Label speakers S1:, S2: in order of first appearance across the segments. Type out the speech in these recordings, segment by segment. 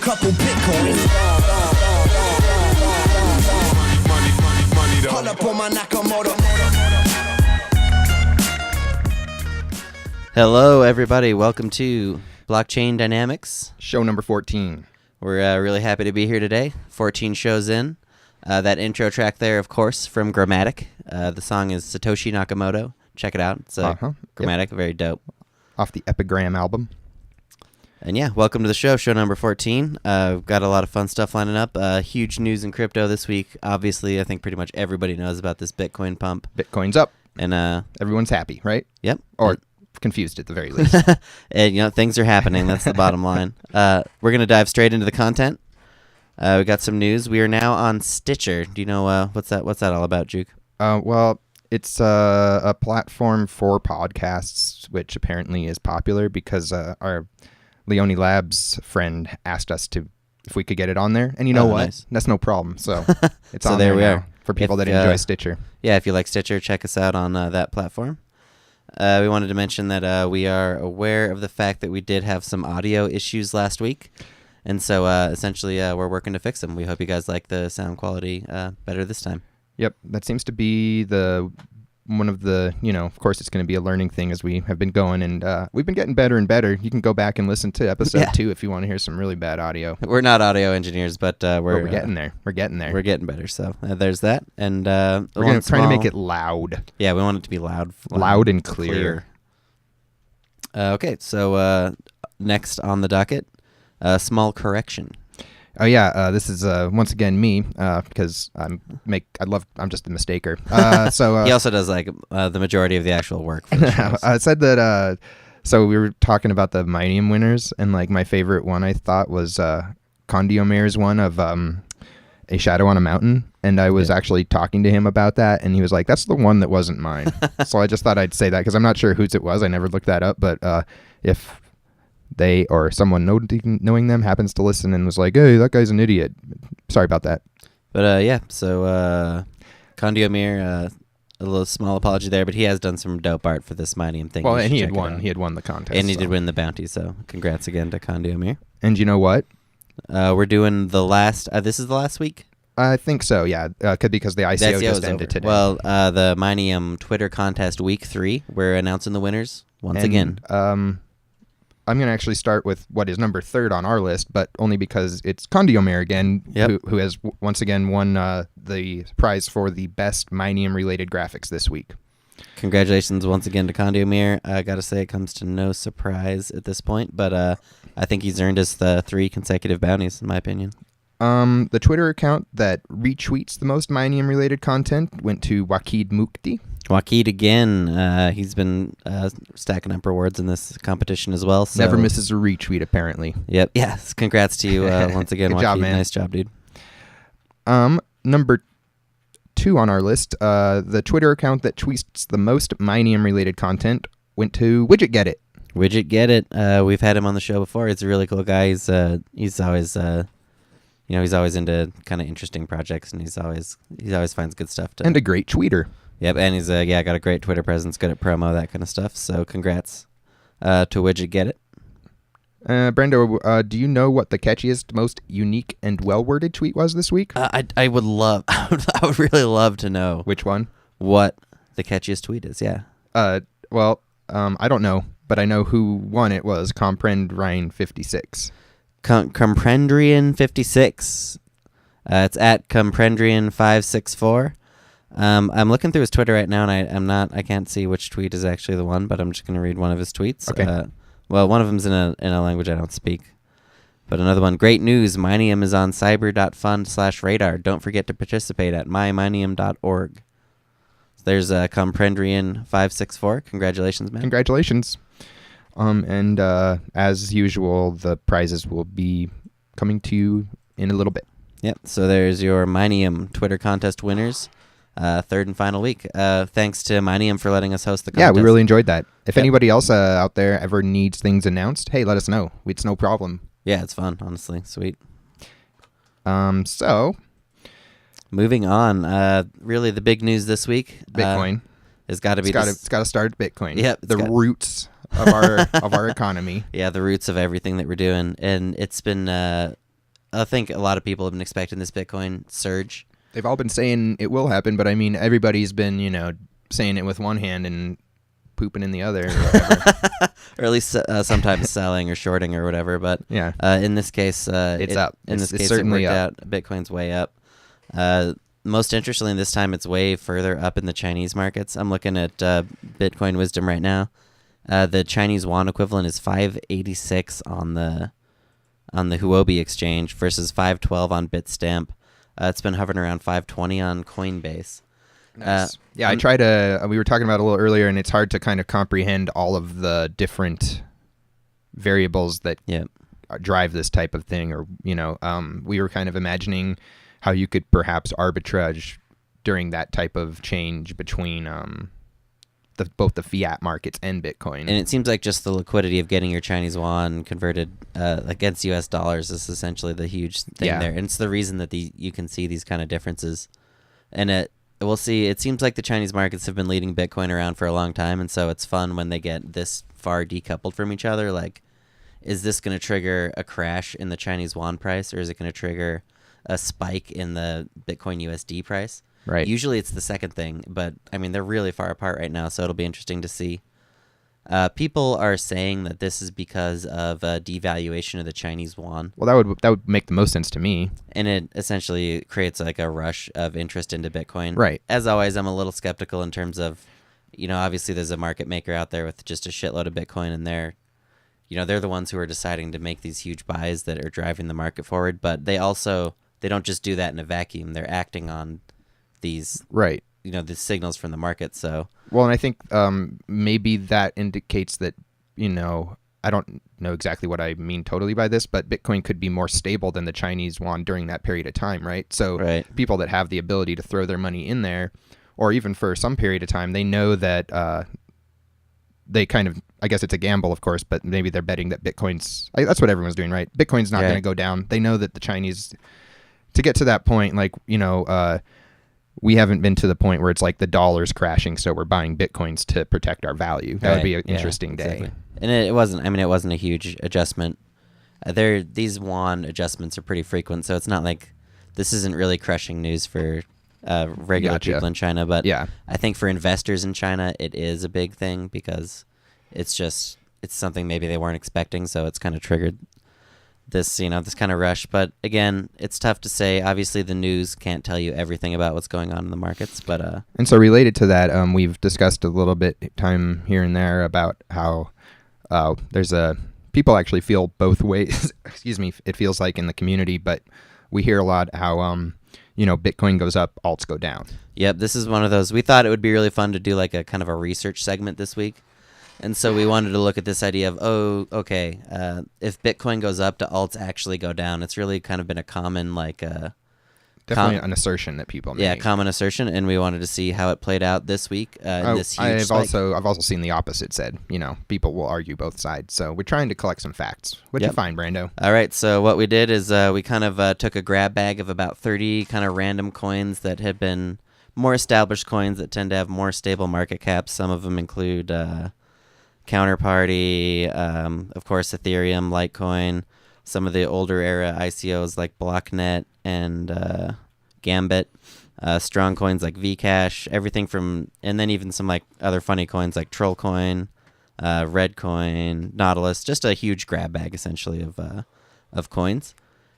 S1: couple Bitcoins. Pull up on my Nakamoto.
S2: Hello, everybody. Welcome to Blockchain Dynamics.
S3: Show number 14.
S2: We're really happy to be here today. 14 shows in. That intro track there, of course, from Grammatic. The song is Satoshi Nakamoto. Check it out. It's Grammatic, very dope.
S3: Off the Epigram album.
S2: And yeah, welcome to the show, show number 14. We've got a lot of fun stuff lining up. Huge news in crypto this week. Obviously, I think pretty much everybody knows about this Bitcoin pump.
S3: Bitcoin's up.
S2: And
S3: everyone's happy, right?
S2: Yep.
S3: Or confused at the very least.
S2: And, things are happening. That's the bottom line. We're going to dive straight into the content. We got some news. We are now on Stitcher. Do you know what's that all about, Juke?
S3: Well, it's a platform for podcasts, which apparently is popular because our Leone Labs friend asked us if we could get it on there. And you know what?
S2: Nice.
S3: That's no problem. So it's
S2: so
S3: on
S2: there we
S3: now
S2: are.
S3: For people that enjoy Stitcher.
S2: Yeah, if you like Stitcher, check us out on that platform. We wanted to mention that we are aware of the fact that we did have some audio issues last week. And so essentially we're working to fix them. We hope you guys like the sound quality better this time.
S3: Yep, that seems to be one of the, of course it's going to be a learning thing as we have been going, and we've been getting better and better. You can go back and listen to episode 2 if you want to hear some really bad audio.
S2: We're not audio engineers, but we're
S3: getting there. We're getting there.
S2: We're getting better, so there's that. And
S3: we're going to try to make it loud.
S2: Yeah, we want it to be loud.
S3: Loud and clear.
S2: Okay, so next on the docket, small correction.
S3: Oh yeah, this is once again me because I'm just a mistaker. So
S2: he also does like the majority of the actual work. For the
S3: I said that. So we were talking about the Mineum winners, and like my favorite one I thought was Condiomir's one of A Shadow on a Mountain, and I was actually talking to him about that, and he was like, "That's the one that wasn't mine." So I just thought I'd say that because I'm not sure whose it was. I never looked that up, but if they or someone knowing them happens to listen and was like, "Hey, that guy's an idiot." Sorry about that.
S2: But yeah, so Condiomir, a little small apology there, but he has done some dope art for this Mineum thing.
S3: Well, and he had won. He had won the contest,
S2: and he did win the bounty. So congrats again to Condiomir.
S3: And you know what?
S2: We're doing the last. This is the last week.
S3: I think so. Yeah, because the ICO just ended today.
S2: Well, the Mineum Twitter contest week 3. We're announcing the winners once again.
S3: I'm going to actually start with what is number 3rd on our list, but only because it's Condiomir again, who has once again won the prize for the best Mineum-related graphics this week.
S2: Congratulations once again to Condiomir. I got to say it comes to no surprise at this point, but I think he's earned us the 3 consecutive bounties, in my opinion.
S3: The Twitter account that retweets the most Mineum-related content went to Waqid Mukti.
S2: Waqid again. He's been stacking up rewards in this competition as well. So.
S3: Never misses a retweet, apparently.
S2: Yep. Yes. Congrats to you once again,
S3: Good
S2: Waqid.
S3: job, man.
S2: Nice job, dude.
S3: Number 2 on our list, the Twitter account that tweets the most Mineum-related content went to Widget Get It.
S2: Widget Get It. We've had him on the show before. He's a really cool guy. He's always he's always into kind of interesting projects, and he always finds good stuff to.
S3: And a great tweeter.
S2: Yep, and he's got a great Twitter presence, good at promo, that kind of stuff. So congrats to Widget Get It.
S3: Brendo, do you know what the catchiest, most unique, and well-worded tweet was this week?
S2: I would really love to know.
S3: Which one?
S2: What the catchiest tweet is, yeah.
S3: Well, I don't know, but I know who won it was Comprendrine56.
S2: Comprendrian56. It's at Comprendrian564. I'm looking through his Twitter right now, and I can't see which tweet is actually the one, but I'm just going to read one of his tweets.
S3: Okay.
S2: Well, one of them's in a language I don't speak. But another one, great news, Mineum is on cyber.fund/radar. Don't forget to participate at mymineum.org. So there's Comprendrian564. Congratulations, man.
S3: Congratulations. And as usual, the prizes will be coming to you in a little bit.
S2: Yep, so there's your Mineum Twitter contest winners. 3rd and final week. Thanks to Mineum for letting us host the contest.
S3: Yeah, we really enjoyed that. If anybody else out there ever needs things announced, hey, let us know. It's no problem.
S2: Yeah, it's fun, honestly. Sweet.
S3: So,
S2: moving on. Really, the big news this week.
S3: Bitcoin.
S2: Has got to be.
S3: It's got to start at Bitcoin.
S2: Yep.
S3: The roots of our economy.
S2: Yeah, the roots of everything that we're doing, and it's been I think a lot of people have been expecting this Bitcoin surge.
S3: They've all been saying it will happen, but I mean, everybody's been, saying it with one hand and pooping in the other, or whatever.
S2: Or at least sometimes selling or shorting or whatever. But
S3: Yeah.
S2: in this case,
S3: It's up.
S2: In this
S3: It's
S2: case,
S3: certainly
S2: it worked
S3: up.
S2: out. Bitcoin's way up. Most interestingly, this time it's way further up in the Chinese markets. I'm looking at Bitcoin Wisdom right now. The Chinese yuan equivalent is 586 on the Huobi exchange versus 512 on Bitstamp. It's been hovering around 520 on Coinbase.
S3: Nice. I try to. We were talking about it a little earlier, and it's hard to kind of comprehend all of the different variables that drive this type of thing. Or we were kind of imagining how you could perhaps arbitrage during that type of change between both the fiat markets and Bitcoin.
S2: And it seems like just the liquidity of getting your Chinese yuan converted against U.S. dollars is essentially the huge thing there. And it's the reason that you can see these kind of differences. And we'll see. It seems like the Chinese markets have been leading Bitcoin around for a long time, and so it's fun when they get this far decoupled from each other. Like, is this going to trigger a crash in the Chinese yuan price, or is it going to trigger a spike in the Bitcoin USD price?
S3: Right.
S2: Usually it's the second thing, but I mean, they're really far apart right now, so it'll be interesting to see. People are saying that this is because of a devaluation of the Chinese yuan.
S3: Well, that would make the most sense to me.
S2: And it essentially creates like a rush of interest into Bitcoin.
S3: Right.
S2: As always, I'm a little skeptical in terms of, obviously there's a market maker out there with just a shitload of Bitcoin, and they're the ones who are deciding to make these huge buys that are driving the market forward. But they don't just do that in a vacuum. They're acting on these the signals from the market. So
S3: and I think maybe that indicates that I don't know exactly what I mean totally by this, but Bitcoin could be more stable than the Chinese yuan during that period of time, right? So people that have the ability to throw their money in there, or even for some period of time, they know that they kind of, I guess it's a gamble, of course, but maybe they're betting that that's what everyone's doing, right? Bitcoin's not going to go down. They know that the Chinese, to get to that point, like, we haven't been to the point where it's like the dollar's crashing, so we're buying Bitcoins to protect our value. That would be an interesting day.
S2: Exactly. And it wasn't. I mean, it wasn't a huge adjustment. These yuan adjustments are pretty frequent, so it's not like this isn't really crushing news for regular people in China. But I think for investors in China, it is a big thing because it's something maybe they weren't expecting, so it's kind of triggered this kind of rush. But again, it's tough to say. Obviously, the news can't tell you everything about what's going on in the markets. But
S3: and so related to that, we've discussed a little bit time here and there about how people actually feel both ways. Excuse me. It feels like in the community, but we hear a lot how Bitcoin goes up, alts go down.
S2: Yep, this is one of those. We thought it would be really fun to do like a kind of a research segment this week. And so we wanted to look at this idea of, if Bitcoin goes up, do alts actually go down? It's really kind of been a common,
S3: definitely an assertion that people make.
S2: Yeah, common assertion, and we wanted to see how it played out this week. This huge
S3: I've
S2: spike.
S3: also seen the opposite said. People will argue both sides. So we're trying to collect some facts. What'd you find, Brando?
S2: All right, so what we did is we kind of took a grab bag of about 30 kind of random coins that had been more established coins that tend to have more stable market caps. Some of them include Counterparty, of course, Ethereum, LycanCoin, some of the older era ICOs like BlockNet and Gambit, strong coins like Vcash, everything from, and then even some like other funny coins like Trollcoin, Redcoin, Nautilus, just a huge grab bag essentially of coins.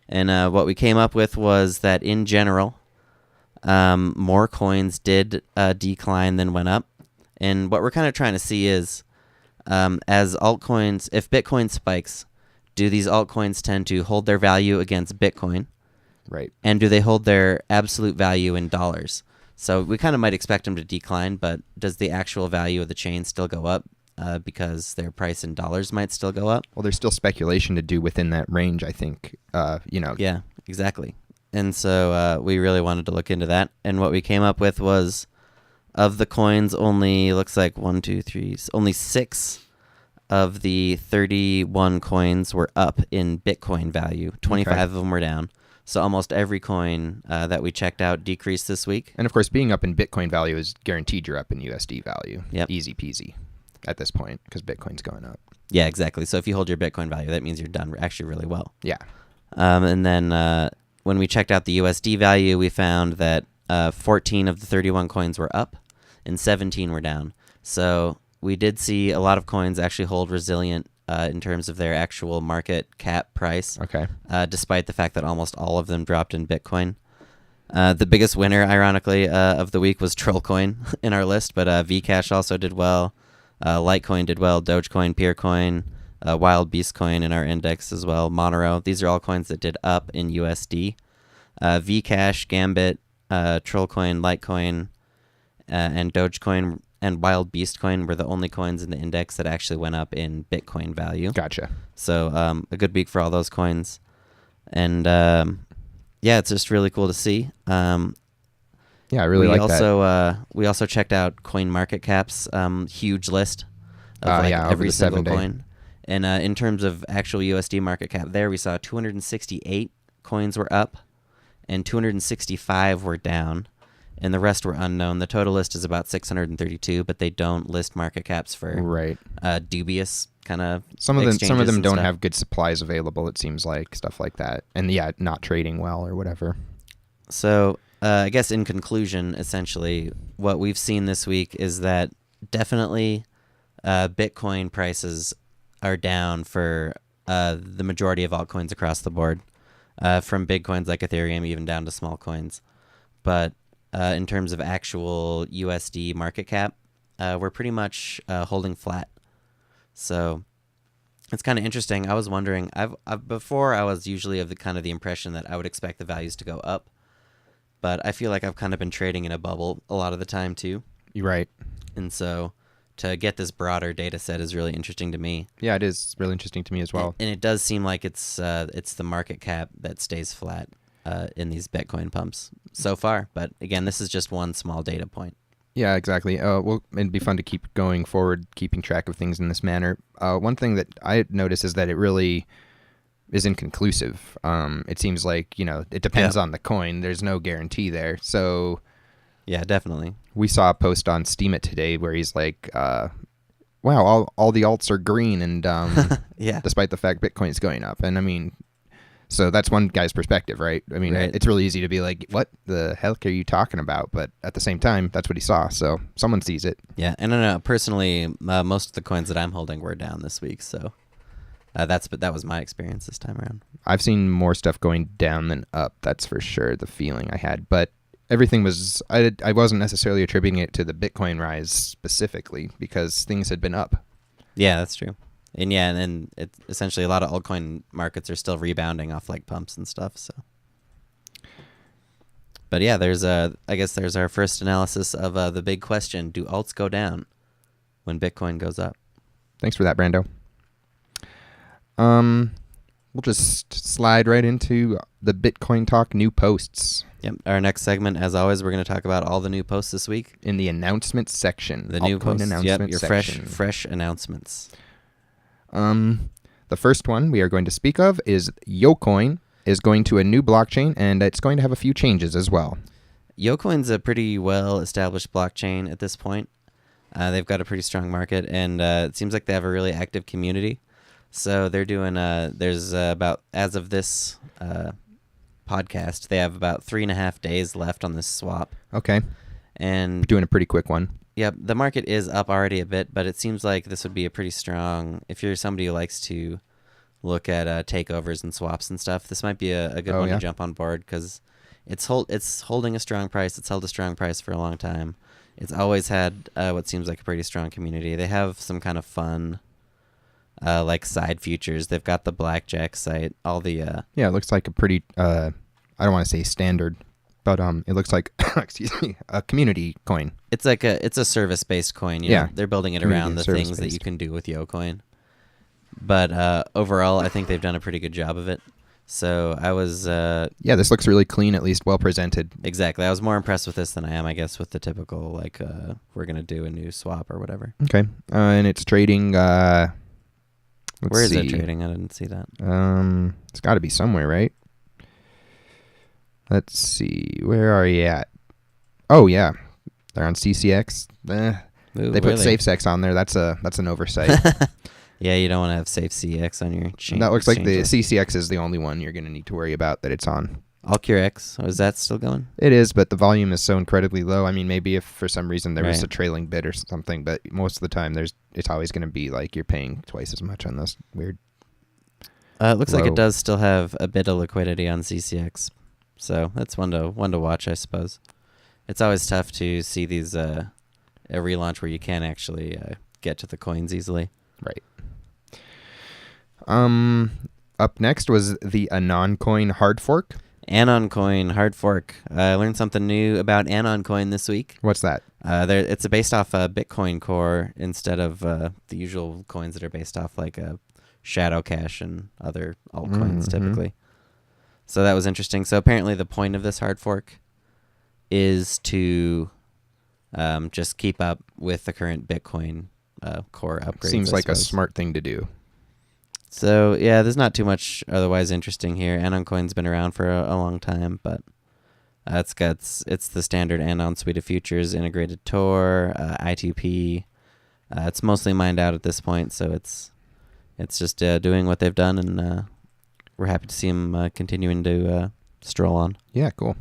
S2: And what we came up with was that in general, more coins did decline than went up. And what we're kind of trying to see is, as altcoins, if Bitcoin spikes, do these altcoins tend to hold their value against Bitcoin?
S3: Right.
S2: And do they hold their absolute value in dollars? So we kind of might expect them to decline, but does the actual value of the chain still go up because their price in dollars might still go up?
S3: Well, there's still speculation to do within that range, I think.
S2: Yeah, exactly. And so we really wanted to look into that. And what we came up with was, of the coins, only looks like only 6 of the 31 coins were up in Bitcoin value. 25 of them were down. So almost every coin that we checked out decreased this week.
S3: And of course, being up in Bitcoin value is guaranteed you're up in USD value.
S2: Yep.
S3: Easy peasy at this point because Bitcoin's going up.
S2: Yeah, exactly. So if you hold your Bitcoin value, that means you're done actually really well.
S3: Yeah.
S2: And then when we checked out the USD value, we found that 14 of the 31 coins were up and 17 were down. So we did see a lot of coins actually hold resilient in terms of their actual market cap price,
S3: Okay.
S2: despite the fact that almost all of them dropped in Bitcoin. The biggest winner, ironically, of the week was Trollcoin in our list, but Vcash also did well. LycanCoin did well. DogeCoin, PeerCoin, Wild Beast Coin in our index as well. Monero. These are all coins that did up in USD. Vcash, Gambit, Trollcoin, Litecoin, and Dogecoin and Wild Beast Coin were the only coins in the index that actually went up in Bitcoin value.
S3: Gotcha.
S2: So a good week for all those coins. And yeah, it's just really cool to see.
S3: Yeah, I really like
S2: that. We also checked out CoinMarketCap's huge list of every single coin. And in terms of actual USD market cap there, we saw 268 coins were up and 265 were down. And the rest were unknown. The total list is about 632, but they don't list market caps for dubious kind of
S3: Some of them don't
S2: stuff.
S3: have good supplies available, it seems like, stuff like that. And yeah, not trading well or whatever.
S2: So I guess in conclusion, essentially, what we've seen this week is that definitely Bitcoin prices are down for the majority of altcoins across the board, from big coins like Ethereum even down to small coins. But in terms of actual USD market cap, we're pretty much holding flat. So it's kind of interesting. I was wondering, before I was usually of the impression that I would expect the values to go up, but I feel like I've kind of been trading in a bubble a lot of the time too.
S3: You're right.
S2: And so to get this broader data set is really interesting to me.
S3: Yeah, it is really interesting to me as well.
S2: And it does seem like it's the market cap that stays flat in these Bitcoin pumps so far. But again, this is just one small data point.
S3: Yeah, exactly. Well, it'd be fun to keep going forward, keeping track of things in this manner. One thing that I notice is that it really is inconclusive. It seems like, it depends on the coin. There's no guarantee there. So
S2: yeah, definitely.
S3: We saw a post on STEEM today where he's like, wow, all the alts are green, and
S2: yeah,
S3: despite the fact Bitcoin's going up. And I mean, so that's one guy's perspective, right? I mean,
S2: right.
S3: It's really easy to be like, what the heck are you talking about? But at the same time, that's what he saw. So someone sees it.
S2: Yeah, and I know personally, most of the coins that I'm holding were down this week. So that was my experience this time around.
S3: I've seen more stuff going down than up. That's for sure the feeling I had. But everything was, I wasn't necessarily attributing it to the Bitcoin rise specifically because things had been up.
S2: Yeah, that's true. And yeah, and it's essentially a lot of altcoin markets are still rebounding off like pumps and stuff. So, but yeah, I guess there's our first analysis of the big question: do alts go down when Bitcoin goes up?
S3: Thanks for that, Brando. We'll just slide right into the Bitcoin Talk new posts.
S2: Yep. Our next segment, as always, we're going to talk about all the new posts this week
S3: in the announcement section.
S2: The new posts.
S3: Announcement
S2: your
S3: section.
S2: fresh announcements.
S3: The first one we are going to speak of is YoCoin is going to a new blockchain, and it's going to have a few changes as well.
S2: YoCoin's a pretty well-established blockchain at this point. They've got a pretty strong market, and it seems like they have a really active community. So they're doing, there's about, as of this podcast, they have about 3.5 days left on this swap.
S3: Okay.
S2: And
S3: doing a pretty quick one.
S2: Yep, the market is up already a bit, but it seems like this would be a pretty strong, if you're somebody who likes to look at takeovers and swaps and stuff, this might be a good one to jump on board because it's holding a strong price. It's held a strong price for a long time. It's always had what seems like a pretty strong community. They have some kind of fun like side futures. They've got the blackjack site, all the...
S3: Yeah, it looks like a pretty, I don't want to say standard, but it looks like, a community coin.
S2: It's like it's a service-based coin. You know? They're building it around the things that you can do with YoCoin. But overall, I think they've done a pretty good job of it. So I was...
S3: yeah, this looks really clean, at least well presented.
S2: Exactly. I was more impressed with this than I am, I guess, with the typical, like, we're going to do a new swap or whatever.
S3: Okay. And it's trading... Where
S2: is it trading? I didn't see that.
S3: It's got to be somewhere, right? Let's see. Where are you at? Oh, yeah. They're on C-Cex. They put C-Cex on there. That's an oversight.
S2: Yeah, you don't want to have safe C-Cex on your chain.
S3: That looks like the
S2: exchange.
S3: C-Cex is the only one you're going to need to worry about that it's on.
S2: AllCureX, is that still going?
S3: It is, but the volume is so incredibly low. I mean, maybe if for some reason there was
S2: Right.
S3: a trailing bid or something, but most of the time it's always going to be like you're paying twice as much on this weird.
S2: It looks like
S3: Low.
S2: it does still have a bit of liquidity on C-Cex, so that's one to watch, I suppose. It's always tough to see these a relaunch where you can't actually get to the coins easily.
S3: Right. Up next was the AnonCoin hard fork.
S2: AnonCoin hard fork. I learned something new about AnonCoin this week.
S3: What's that?
S2: It's based off a Bitcoin core instead of the usual coins that are based off like Shadow Cash and other altcoins typically. So that was interesting. So apparently the point of this hard fork is to just keep up with the current Bitcoin core upgrades.
S3: Seems
S2: I
S3: like a
S2: suppose.
S3: smart thing to do.
S2: So yeah, there's not too much otherwise interesting here. AnonCoin's been around for a long time, but it's the standard Anon suite of futures, integrated Tor, I2P. It's mostly mined out at this point, so it's just doing what they've done, and we're happy to see them continuing to stroll on.
S3: Yeah, cool.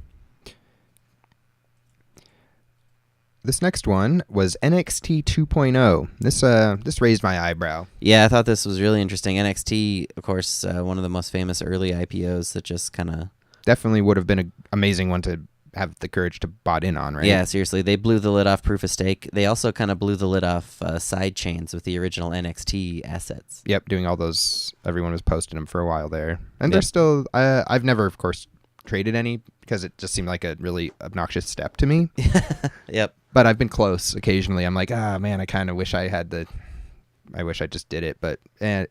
S3: This next one was NXT 2.0. This raised my eyebrow.
S2: Yeah, I thought this was really interesting. NXT, of course, one of the most famous early IPOs that just kind of...
S3: Definitely would have been an amazing one to have the courage to bot in on, right?
S2: Yeah, seriously. They blew the lid off Proof of Stake. They also kind of blew the lid off side chains with the original NXT assets.
S3: Yep, doing all those. Everyone was posting them for a while there. And
S2: Yep.
S3: they're still... I've never, of course, traded any because it just seemed like a really obnoxious step to me.
S2: Yep.
S3: But I've been close occasionally. I'm like, man, I kind of wish I had I wish I just did it. But in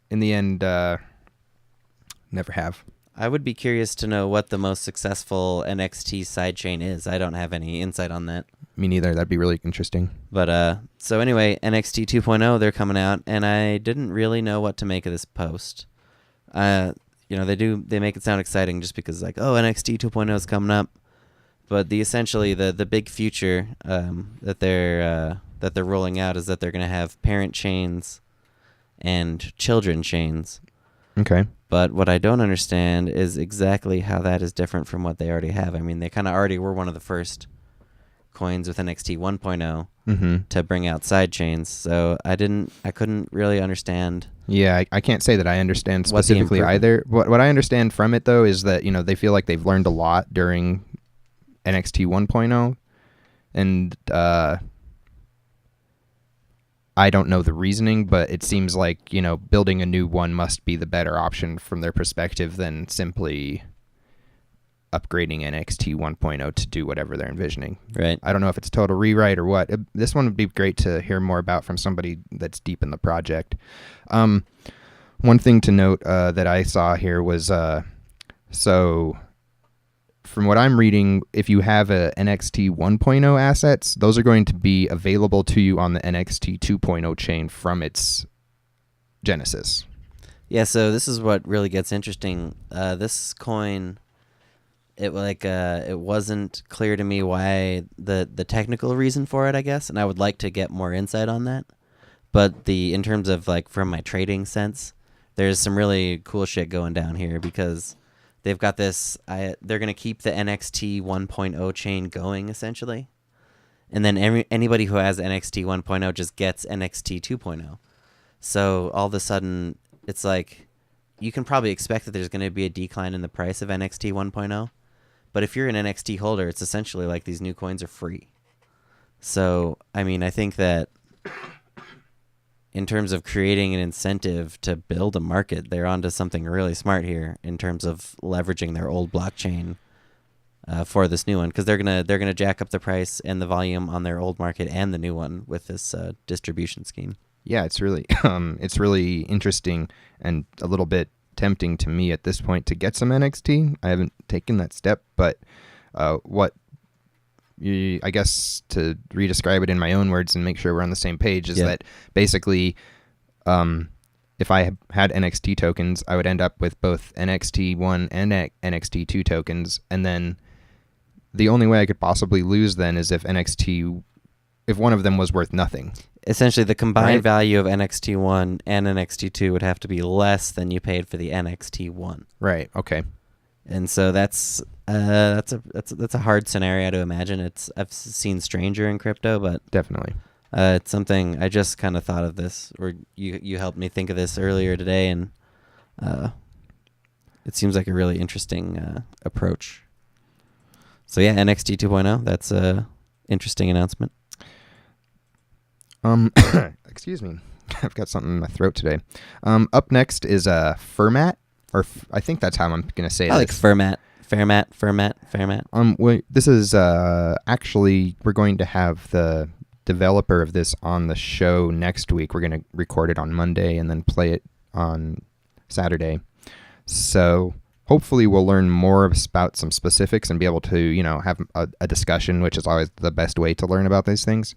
S3: the end, never have.
S2: I would be curious to know what the most successful NXT sidechain is. I don't have any insight on that.
S3: Me neither. That'd be really interesting.
S2: But so anyway, NXT 2.0, they're coming out, and I didn't really know what to make of this post. They make it sound exciting just because like, oh, NXT 2.0 is coming up. But essentially the big future that they're rolling out is that they're going to have parent chains and children chains.
S3: Okay.
S2: But what I don't understand is exactly how that is different from what they already have. I mean, they kind of already were one of the first coins with NXT 1.0 to bring out side chains. So I couldn't really understand.
S3: Yeah, I can't say that I understand
S2: What the
S3: specifically
S2: improvement-
S3: either. What I understand from it though is that they feel like they've learned a lot during NXT 1.0, and I don't know the reasoning, but it seems like building a new one must be the better option from their perspective than simply upgrading NXT 1.0 to do whatever they're envisioning.
S2: Right.
S3: I don't know if it's a total rewrite or what. This one would be great to hear more about from somebody that's deep in the project. One thing to note that I saw here was so from what I'm reading, if you have a NXT 1.0 assets, those are going to be available to you on the NXT 2.0 chain from its genesis.
S2: Yeah, so this is what really gets interesting. This coin, it wasn't clear to me why the technical reason for it, I guess, and I would like to get more insight on that. But in terms of like from my trading sense, there's some really cool shit going down here because they've got this. They're gonna keep the NXT 1.0 chain going essentially, and then anybody who has NXT 1.0 just gets NXT 2.0. So all of a sudden, it's like you can probably expect that there's going to be a decline in the price of NXT 1.0, but if you're an NXT holder, it's essentially like these new coins are free. So I mean, I think that in terms of creating an incentive to build a market, they're onto something really smart here in terms of leveraging their old blockchain for this new one, because they're gonna jack up the price and the volume on their old market and the new one with this distribution scheme.
S3: Yeah, it's really interesting and a little bit tempting to me at this point to get some NXT. I haven't taken that step, but I guess to re-describe it in my own words and make sure we're on the same page is that basically if I had NXT tokens, I would end up with both NXT 1 and NXT 2 tokens, and then the only way I could possibly lose then is if NXT if one of them was worth nothing.
S2: Essentially, the combined
S3: Right.
S2: value of NXT1 and NXT2 would have to be less than you paid for the NXT1.
S3: Right. Okay.
S2: And so that's a hard scenario to imagine. I've seen stranger in crypto, but
S3: Definitely.
S2: it's something I just kind of thought of this, or you helped me think of this earlier today, and it seems like a really interesting approach. So yeah, NXT 2.0. That's a interesting announcement.
S3: Excuse me. I've got something in my throat today. Up next is Fermat, or I think that's how I'm going to say
S2: I
S3: it.
S2: like Fermat.
S3: This is actually, we're going to have the developer of this on the show next week. We're going to record it on Monday and then play it on Saturday. So hopefully we'll learn more about some specifics and be able to, have a discussion, which is always the best way to learn about these things.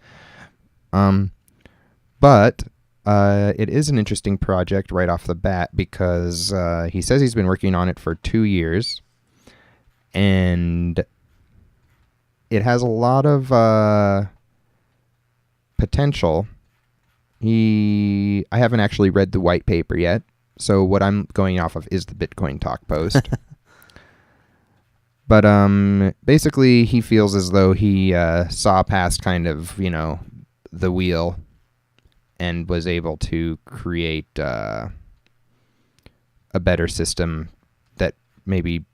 S3: But it is an interesting project right off the bat because he says he's been working on it for 2 years, and it has a lot of potential. I haven't actually read the white paper yet, so what I'm going off of is the Bitcoin Talk post. But basically, he feels as though he saw past kind of, the wheel and was able to create a better system that maybe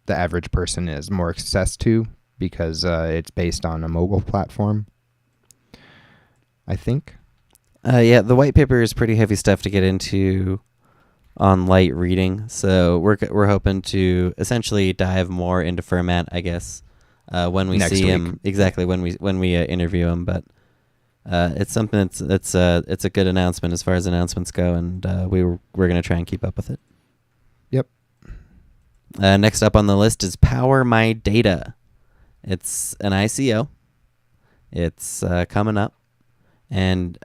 S3: the average person has more access to because it's based on a mobile platform, I think.
S2: Yeah, the white paper is pretty heavy stuff to get into on light reading, so we're hoping to essentially dive more into Fermat, I guess, when we
S3: Next
S2: see
S3: week.
S2: him. Exactly, when we interview him, but it's something it's a good announcement as far as announcements go, and we're going to try and keep up with it.
S3: Yep.
S2: Next up on the list is Power My Data. It's an ICO. It's coming up, and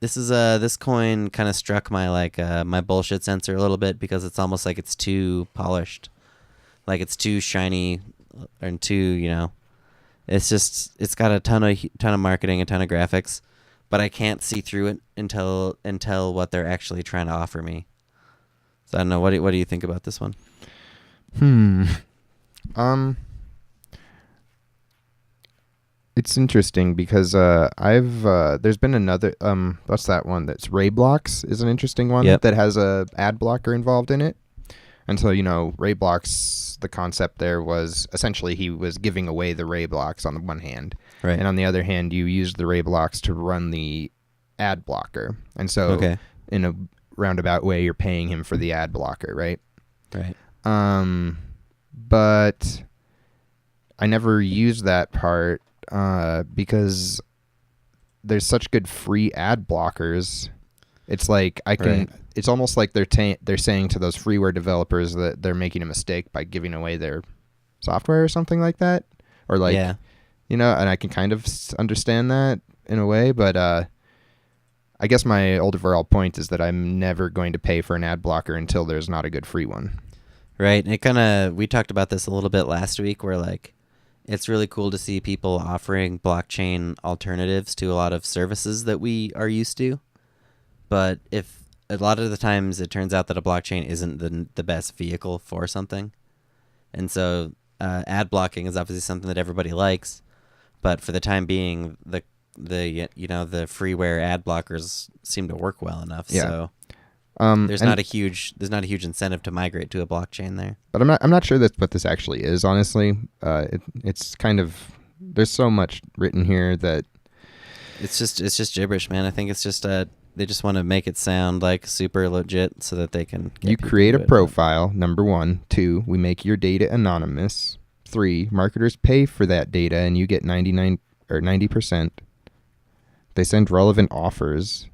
S2: this coin kind of struck my my bullshit sensor a little bit because it's almost like it's too polished, like it's too shiny, and too it's got a ton of marketing, a ton of graphics, but I can't see through it until what they're actually trying to offer me. So I don't know. What do you think about this one?
S3: It's interesting because there's been another what's that one that's Rayblocks is an interesting one.
S2: Yep.
S3: That has a ad blocker involved in it. And so, Rayblocks, the concept there was essentially he was giving away the Rayblocks on the one hand.
S2: Right.
S3: And on the other hand, you used the Rayblocks to run the ad blocker. And so in a roundabout way, you're paying him for the ad blocker, right?
S2: Right.
S3: But I never used that part because there's such good free ad blockers. It's like I can.
S2: Right.
S3: It's almost like they're saying to those freeware developers that they're making a mistake by giving away their software or something like that, or like,
S2: Yeah.
S3: And I can kind of understand that in a way, but I guess my overall point is that I'm never going to pay for an ad blocker until there's not a good free one.
S2: Right. We talked about this a little bit last week, where it's really cool to see people offering blockchain alternatives to a lot of services that we are used to. But if a lot of the times it turns out that a blockchain isn't the best vehicle for something. And so ad blocking is obviously something that everybody likes, but for the time being, the freeware ad blockers seem to work well enough.
S3: Yeah.
S2: So there's not a huge incentive to migrate to a blockchain there.
S3: But I'm not sure that's what this actually is, honestly. It's kind of, there's so much written here that
S2: it's just gibberish, man. I think it's just they just want to make it sound like super legit so that they can get
S3: you
S2: people
S3: create
S2: to
S3: a
S2: do it.
S3: profile, number 1. 2, we make your data anonymous. 3, marketers pay for that data and you get 90%. They send relevant offers.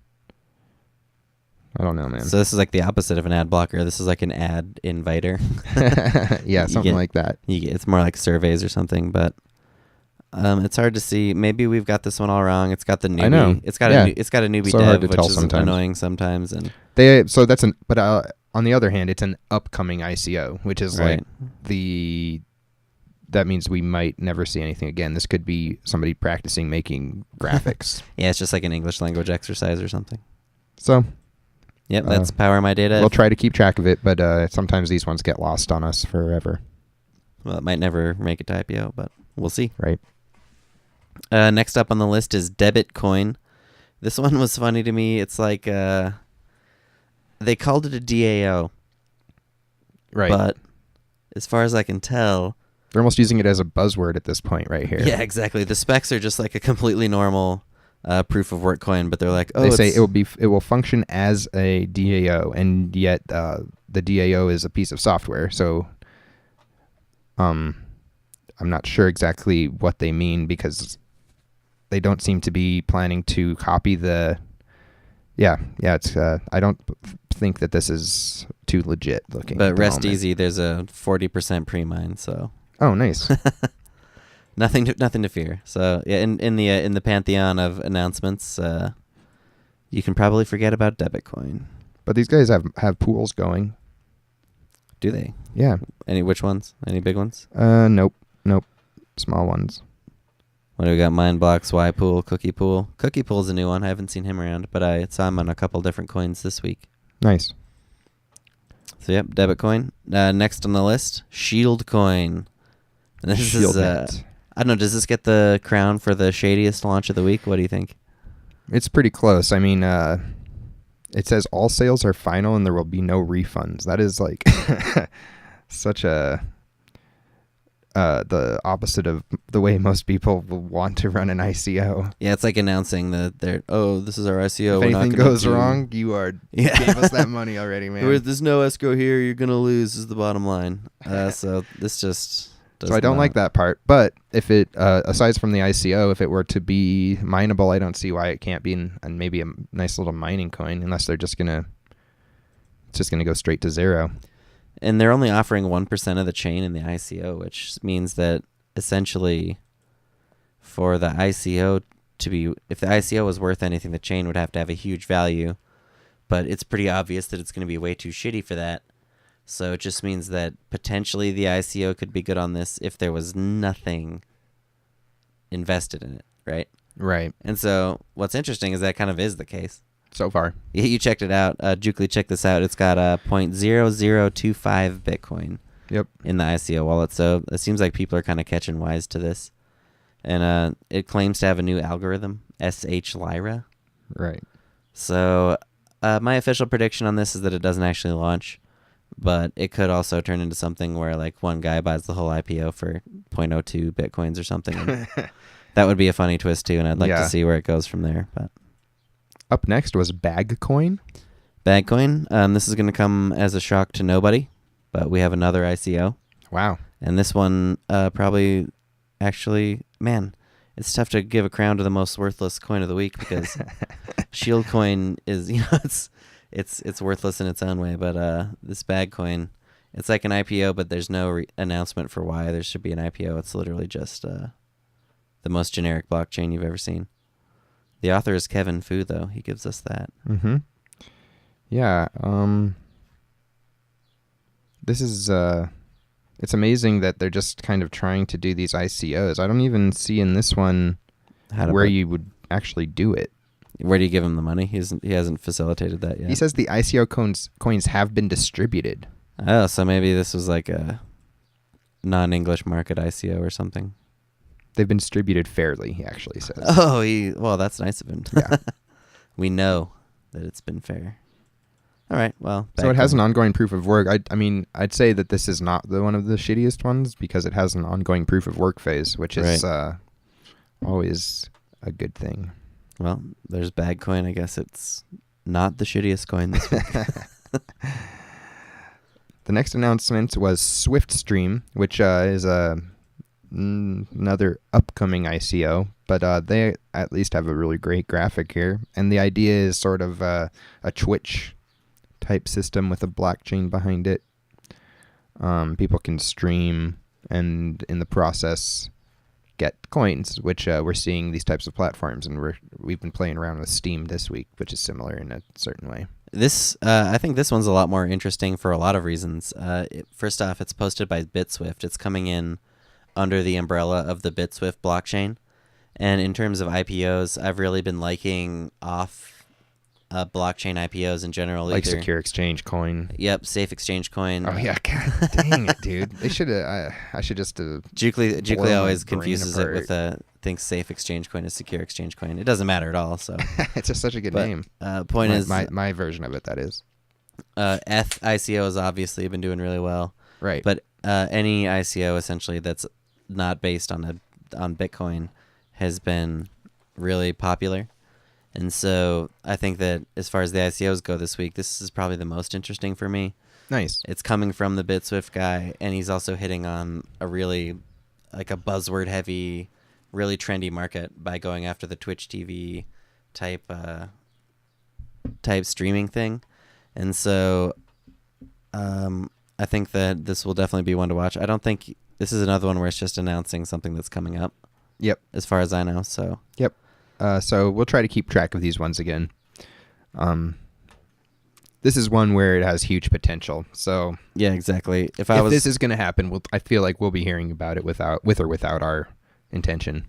S3: I don't know, man.
S2: So this is like the opposite of an ad blocker. This is like an ad inviter.
S3: Yeah, something like that.
S2: It's more like surveys or something, but it's hard to see. Maybe we've got this one all wrong. It's got the newbie.
S3: I know.
S2: It's got it's got a newbie
S3: So hard
S2: dev,
S3: to
S2: which
S3: tell
S2: is
S3: sometimes.
S2: annoying sometimes. And
S3: But on the other hand, it's an upcoming ICO, which is
S2: Right.
S3: like the that means we might never see anything again. This could be somebody practicing making graphics.
S2: Yeah, it's just like an English language exercise or something.
S3: So,
S2: yep, that's Power My Data.
S3: We'll try to keep track of it, but sometimes these ones get lost on us forever.
S2: Well, it might never make it to IPO, but we'll see.
S3: Right.
S2: Next up on the list is Debit Coin. This one was funny to me. It's like they called it a DAO.
S3: Right.
S2: But as far as I can tell,
S3: they're almost using it as a buzzword at this point right here.
S2: Yeah, exactly. The specs are just like a completely normal proof of work coin, but they're like, oh,
S3: they say it will function as a DAO, and yet the DAO is a piece of software. So, I'm not sure exactly what they mean because they don't seem to be planning to copy the. Yeah. It's I don't think that this is too legit looking.
S2: But rest easy. There's a 40% pre-mine, so.
S3: Oh, nice.
S2: Nothing to fear. So yeah, in the pantheon of announcements, you can probably forget about Debit Coin.
S3: But these guys have pools going.
S2: Do they?
S3: Yeah.
S2: Which ones? Any big ones?
S3: Nope. Small ones.
S2: What do we got? Mindblocks, Y-Pool, Cookie Pool. Cookie Pool's a new one. I haven't seen him around, but I saw him on a couple different coins this week.
S3: Nice.
S2: So yep, Debit Coin. Next on the list, ShieldCoin. And this is I don't know. Does this get the crown for the shadiest launch of the week? What do you think?
S3: It's pretty close. I mean, it says all sales are final and there will be no refunds. That is like such a the opposite of the way most people will want to run an ICO.
S2: Yeah, it's like announcing that this is our ICO.
S3: If anything goes wrong, you gave us that money already, man.
S2: There's no escrow here. You're gonna lose. Is the bottom line. So this just.
S3: So I don't like that part. But if it, aside from the ICO, if it were to be mineable, I don't see why it can't be and maybe a nice little mining coin, unless they're just gonna go straight to zero.
S2: And they're only offering 1% of the chain in the ICO, which means that essentially for the ICO to be, if the ICO was worth anything, the chain would have to have a huge value. But it's pretty obvious that it's going to be way too shitty for that. So it just means that potentially the ICO could be good on this if there was nothing invested in it, right?
S3: Right.
S2: And so what's interesting is that kind of is the case.
S3: So far.
S2: You checked it out. Jukely, check this out. It's got a 0.0025 Bitcoin in the ICO wallet. So it seems like people are kind of catching wise to this. And it claims to have a new algorithm, SH Lyra.
S3: Right.
S2: So my official prediction on this is that it doesn't actually launch. But it could also turn into something where like one guy buys the whole IPO for 0.02 Bitcoins or something. And that would be a funny twist too. And I'd like to see where it goes from there. But
S3: up next was BagCoin.
S2: BagCoin. This is going to come as a shock to nobody, but we have another ICO.
S3: Wow. And
S2: this one probably actually, man, it's tough to give a crown to the most worthless coin of the week because ShieldCoin is, it's worthless in its own way. But this BagCoin, it's like an IPO, but there's no announcement for why there should be an IPO. It's literally just the most generic blockchain you've ever seen. The author is Kevin Fu, though. He gives us that.
S3: Mm-hmm. Yeah. This is it's amazing that they're just kind of trying to do these ICOs. I don't even see in this one where you would actually do it.
S2: Where do you give him the money? He hasn't facilitated that yet.
S3: He says the ICO coins have been distributed.
S2: Oh, so maybe this was like a non-English market ICO or something.
S3: They've been distributed fairly, he actually says.
S2: Oh, well, that's nice of him.
S3: Yeah.
S2: We know that it's been fair. All right, well.
S3: So it has an ongoing proof of work. I mean, I'd say that this is not one of the shittiest ones because it has an ongoing proof of work phase, which is always a good thing.
S2: Well, there's BagCoin. I guess it's not the shittiest coin this week.
S3: The next announcement was SwiftStream, which is another upcoming ICO, but they at least have a really great graphic here. And the idea is sort of a Twitch type system with a blockchain behind it. People can stream and in the process get coins, which we're seeing these types of platforms, and we've been playing around with STEEM this week, which is similar in a certain way.
S2: This I think this one's a lot more interesting for a lot of reasons. First off, it's posted by BitSwift. It's coming in under the umbrella of the BitSwift blockchain. And in terms of IPOs, I've really been liking off blockchain IPOs in general.
S3: Like
S2: either.
S3: Secure Exchange Coin.
S2: Yep, Safe Exchange Coin.
S3: Oh yeah, God dang it, dude! They should have. I should just.
S2: Jukely always confuses it with thinks Safe Exchange Coin is Secure Exchange Coin. It doesn't matter at all. So
S3: it's just such a good name.
S2: Point is,
S3: my version of it. That is.
S2: ETH ICO has obviously been doing really well.
S3: Right.
S2: But any ICO essentially that's not based on Bitcoin has been really popular. And so I think that as far as the ICOs go this week, this is probably the most interesting for me.
S3: Nice.
S2: It's coming from the BitSwift guy, and he's also hitting on a really, like a buzzword-heavy, really trendy market by going after the Twitch TV type streaming thing. And so I think that this will definitely be one to watch. I don't think this is another one where it's just announcing something that's coming up.
S3: Yep.
S2: As far as I know, so.
S3: Yep. So we'll try to keep track of these ones again. This is one where it has huge potential. So
S2: yeah, exactly. If
S3: this is going to happen, I feel like we'll be hearing about it with or without our intention.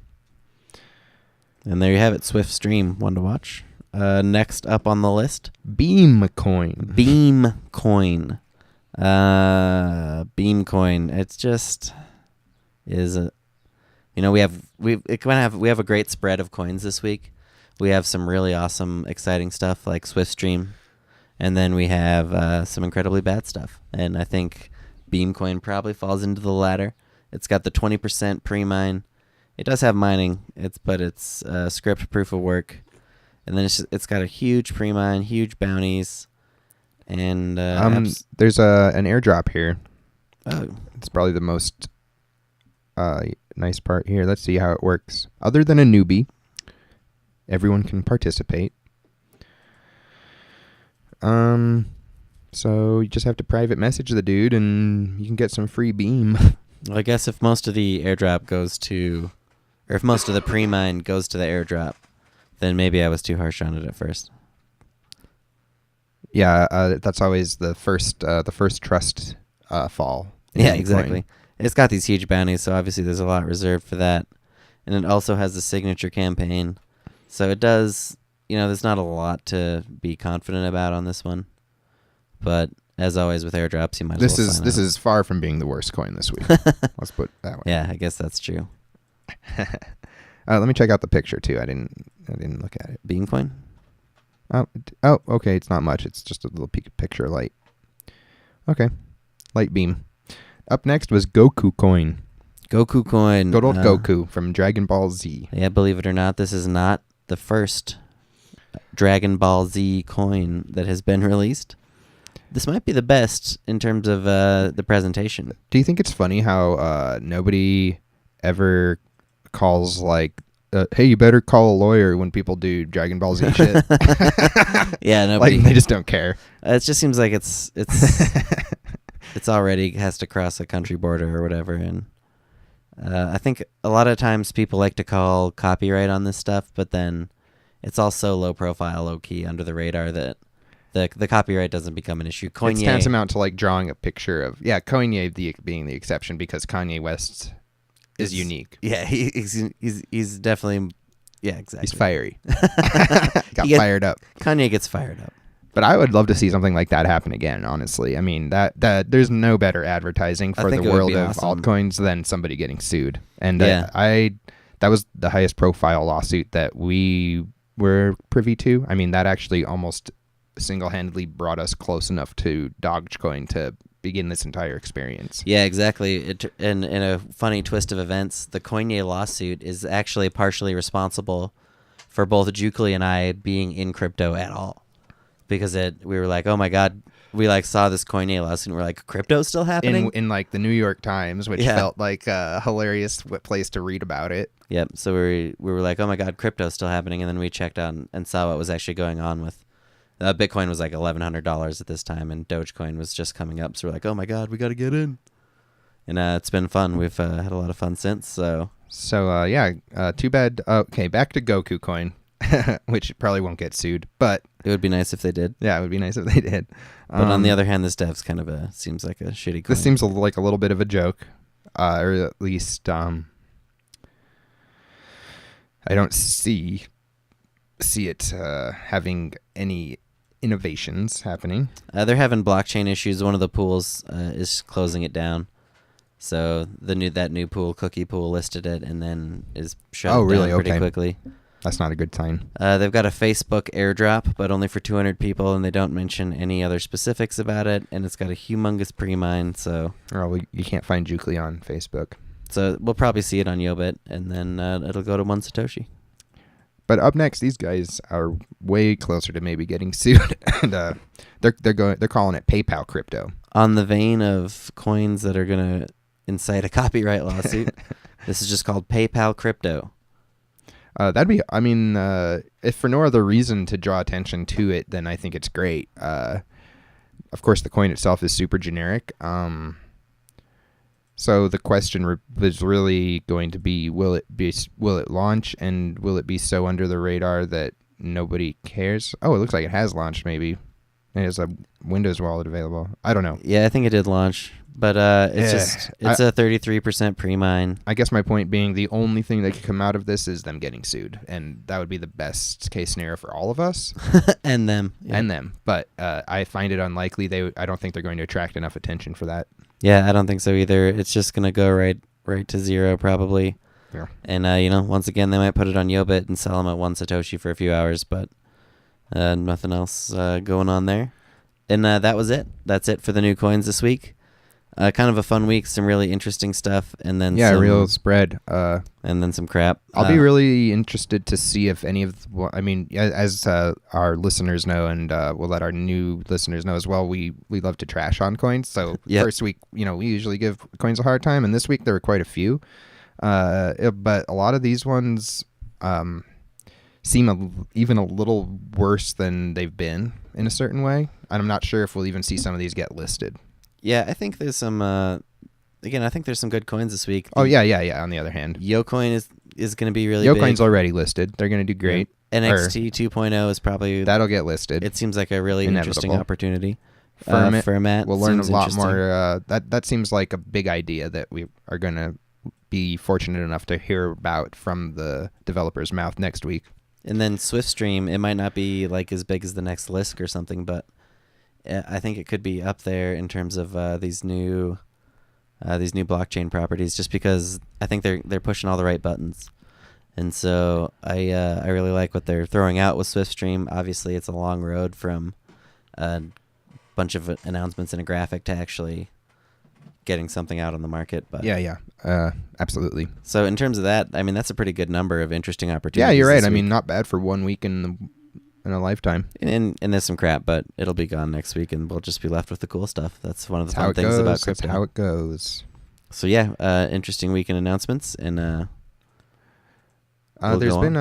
S2: And there you have it, SwiftStream, one to watch. Next up on the list,
S3: BeamCoin.
S2: BeamCoin. BeamCoin. It's just is a. You know, we have a great spread of coins this week. We have some really awesome, exciting stuff like SwiftStream, and then we have some incredibly bad stuff. And I think BeamCoin probably falls into the latter. It's got the 20% pre-mine. It does have mining, but it's script proof of work, and then it's got a huge pre-mine, huge bounties, and
S3: there's an airdrop here.
S2: Oh,
S3: it's probably the most. Nice part here. Let's see how it works. Other than a newbie, everyone can participate. So you just have to private message the dude, and you can get some free Beam.
S2: Well, I guess if most of the airdrop goes to, or if most of the pre-mine goes to the airdrop, then maybe I was too harsh on it at first.
S3: Yeah, that's always the first trust fall.
S2: Yeah, exactly. It's got these huge bounties, so obviously there's a lot reserved for that. And it also has the signature campaign. So it does, there's not a lot to be confident about on this one. But as always with airdrops, you might as well sign
S3: This
S2: up.
S3: is far from being the worst coin this week. Let's put it that way.
S2: Yeah, I guess that's true.
S3: Let me check out the picture too. I didn't look at it.
S2: BeamCoin?
S3: Oh, okay. It's not much. It's just a little picture light. Okay. Light beam. Up next was GokuCoin.
S2: GokuCoin.
S3: Good old Goku from Dragon Ball Z.
S2: Yeah, believe it or not, this is not the first Dragon Ball Z coin that has been released. This might be the best in terms of the presentation.
S3: Do you think it's funny how nobody ever calls hey, you better call a lawyer when people do Dragon Ball Z shit?
S2: Yeah, nobody.
S3: They just don't care.
S2: It just seems like it's already has to cross a country border or whatever, and I think a lot of times people like to call copyright on this stuff, but then it's all so low profile, low key, under the radar that the copyright doesn't become an issue.
S3: It's tantamount to drawing a picture of Kanye being the exception because Kanye West is unique.
S2: Yeah, he's definitely exactly.
S3: He's fiery. Got fired up.
S2: Kanye gets fired up.
S3: But I would love to see something like that happen again, honestly. I mean, that there's no better advertising for the world of altcoins than somebody getting sued. And that was the highest profile lawsuit that we were privy to. I mean, that actually almost single-handedly brought us close enough to DogeCoin to begin this entire experience.
S2: Yeah, exactly. In a funny twist of events, the Kanye lawsuit is actually partially responsible for both Jukely and I being in crypto at all. Because we were like, oh my God, we saw this Kanye lawsuit and we're like, crypto's still happening?
S3: In the New York Times, which felt like a hilarious place to read about it.
S2: Yep. So we were like, oh my God, crypto's still happening. And then we checked out and saw what was actually going on with Bitcoin was like $1,100 at this time, and Dogecoin was just coming up. So we're like, oh my God, we got to get in. And it's been fun. We've had a lot of fun since. So too bad. Okay, back to GokuCoin. Which probably won't get sued, but it would be nice if they did.
S3: Yeah, it would be nice if they did.
S2: But on the other hand, this dev's kind of seems like a shitty coin.
S3: This seems like a little bit of a joke. or at least I don't see it having any innovations happening.
S2: They're having blockchain issues. One of the pools is closing it down. So that new pool, Cookie Pool, listed it and then is shut down pretty quickly.
S3: That's not a good sign.
S2: They've got a Facebook airdrop, but only for 200 people, and they don't mention any other specifics about it. And it's got a humongous pre-mine, so...
S3: Oh, you can't find Jukely on Facebook.
S2: So we'll probably see it on YoBit, and then it'll go to 1 Satoshi.
S3: But up next, these guys are way closer to maybe getting sued, and they're calling it PayPal crypto.
S2: On the vein of coins that are gonna incite a copyright lawsuit, this is just called PayPal crypto.
S3: That'd be, I mean, if for no other reason to draw attention to it, then I think it's great. Of course, the coin itself is super generic. So the question was really going to be, will it launch, and will it be so under the radar that nobody cares? Oh, it looks like it has launched. Maybe it has a Windows wallet available. I don't know.
S2: Yeah, I think it did launch. But it's a 33% pre-mine.
S3: I guess my point being, the only thing that could come out of this is them getting sued, and that would be the best case scenario for all of us.
S2: And them.
S3: Yeah. And them. But I find it unlikely. I don't think they're going to attract enough attention for that.
S2: Yeah, I don't think so either. It's just going to go right to zero probably.
S3: Yeah.
S2: And, once again, they might put it on YoBit and sell them at 1 Satoshi for a few hours, but nothing else going on there. And that was it. That's it for the new coins this week. Kind of a fun week, some really interesting stuff, and then
S3: a real spread,
S2: and then some crap.
S3: I'll be really interested to see if any of, as our listeners know, and we'll let our new listeners know as well. We love to trash on coins. So First week, we usually give coins a hard time, and this week there were quite a few, but a lot of these ones seem even a little worse than they've been in a certain way. And I'm not sure if we'll even see some of these get listed.
S2: Yeah, I think there's some. I think there's some good coins this week.
S3: Oh yeah. On the other hand,
S2: YoCoin is going to be really big.
S3: YoCoin's already listed. They're going to do great.
S2: Yeah. NXT 2.0 is probably
S3: that'll get listed.
S2: It seems like a really interesting opportunity.
S3: Fermat. We'll learn a lot more. That seems like a big idea that we are going to be fortunate enough to hear about from the developer's mouth next week.
S2: And then SwiftStream, it might not be like as big as the next LSK or something, but I think it could be up there in terms of these new blockchain properties, just because I think they're pushing all the right buttons, and so I really like what they're throwing out with SwiftStream. Obviously, it's a long road from a bunch of announcements in a graphic to actually getting something out on the market. But
S3: absolutely.
S2: So in terms of that, I mean, that's a pretty good number of interesting opportunities.
S3: Yeah, you're right. I mean, not bad for 1 week in a lifetime.
S2: And there's some crap, but it'll be gone next week, and we'll just be left with the cool stuff. That's one of the fun things about crypto.
S3: That's how it goes.
S2: So interesting week in announcements, and
S3: there's been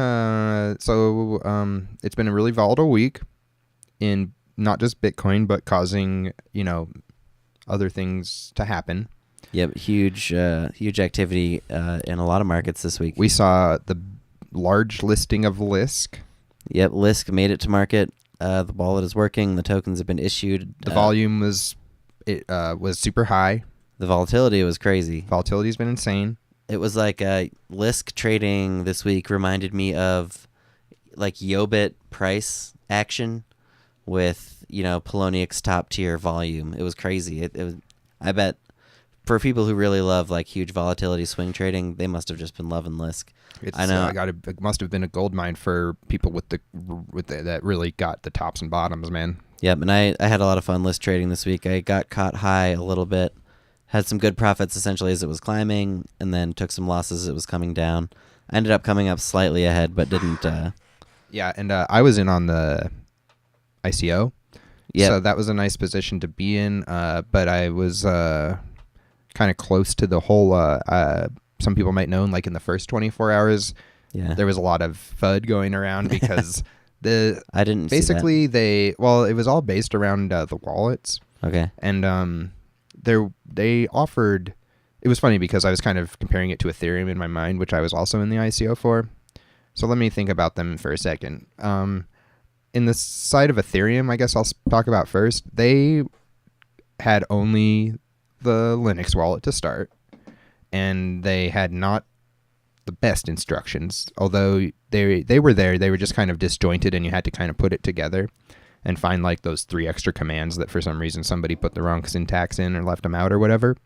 S3: it's been a really volatile week in not just Bitcoin, but causing other things to happen.
S2: Yep, huge activity in a lot of markets this week.
S3: We saw the large listing of LSK.
S2: Yep, LSK made it to market. The wallet is working. The tokens have been issued.
S3: The volume was super high.
S2: The volatility was crazy.
S3: Volatility's been insane.
S2: It was like LSK trading this week reminded me of like YoBit price action with Poloniex top tier volume. It was crazy. It was. I bet for people who really love like huge volatility swing trading, they must have just been loving LSK.
S3: I know. It must have been a gold mine for people that really got the tops and bottoms, man.
S2: Yep, and I had a lot of fun LSK trading this week. I got caught high a little bit, had some good profits essentially as it was climbing, and then took some losses as it was coming down. I ended up coming up slightly ahead, but didn't.
S3: Yeah, and I was in on the ICO.
S2: Yeah.
S3: So that was a nice position to be in, but I was kind of close to the whole. Some people might know, like in the first 24 hours, there was a lot of FUD going around because
S2: I didn't
S3: basically it was all based around the wallets.
S2: Okay.
S3: And they offered. It was funny because I was kind of comparing it to Ethereum in my mind, which I was also in the ICO for. So let me think about them for a second. In the side of Ethereum, I guess I'll talk about first. They had only the Linux wallet to start, and they had not the best instructions. Although they were there, they were just kind of disjointed, and you had to kind of put it together and find like those 3 extra commands that for some reason somebody put the wrong syntax in or left them out or whatever.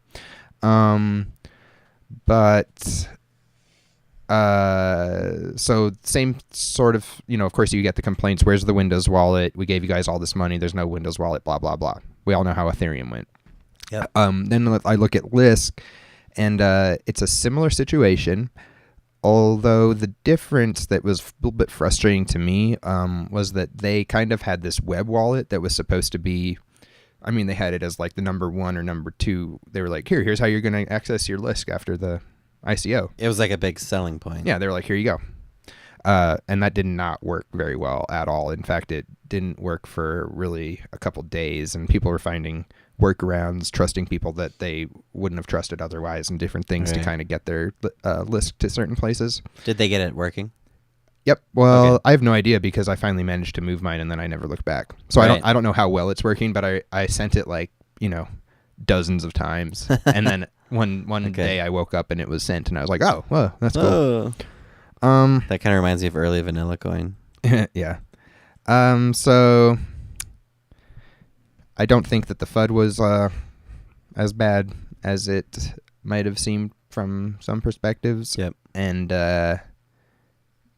S3: So same sort of, of course you get the complaints, where's the Windows wallet? We gave you guys all this money. There's no Windows wallet, blah, blah, blah. We all know how Ethereum went.
S2: Yeah.
S3: Then I look at LSK, and it's a similar situation, although the difference that was a little bit frustrating to me was that they kind of had this web wallet that was supposed to be, they had it as like the number 1 or number 2. They were like, here's how you're going to access your LSK after the ICO.
S2: It was like a big selling point.
S3: Yeah, they were like, here you go. And that did not work very well at all. In fact, it didn't work for really a couple days, and people were finding workarounds, trusting people that they wouldn't have trusted otherwise, and different things to kind of get their LSK to certain places.
S2: Did they get it working?
S3: Yep. Well, okay. I have no idea because I finally managed to move mine, and then I never looked back. So I don't know how well it's working, but I sent it like, dozens of times. And then one day I woke up and it was sent, and I was like, oh, well, that's cool.
S2: That kind of reminds me of early vanilla coin.
S3: Yeah. So I don't think that the FUD was as bad as it might have seemed from some perspectives.
S2: Yep.
S3: And the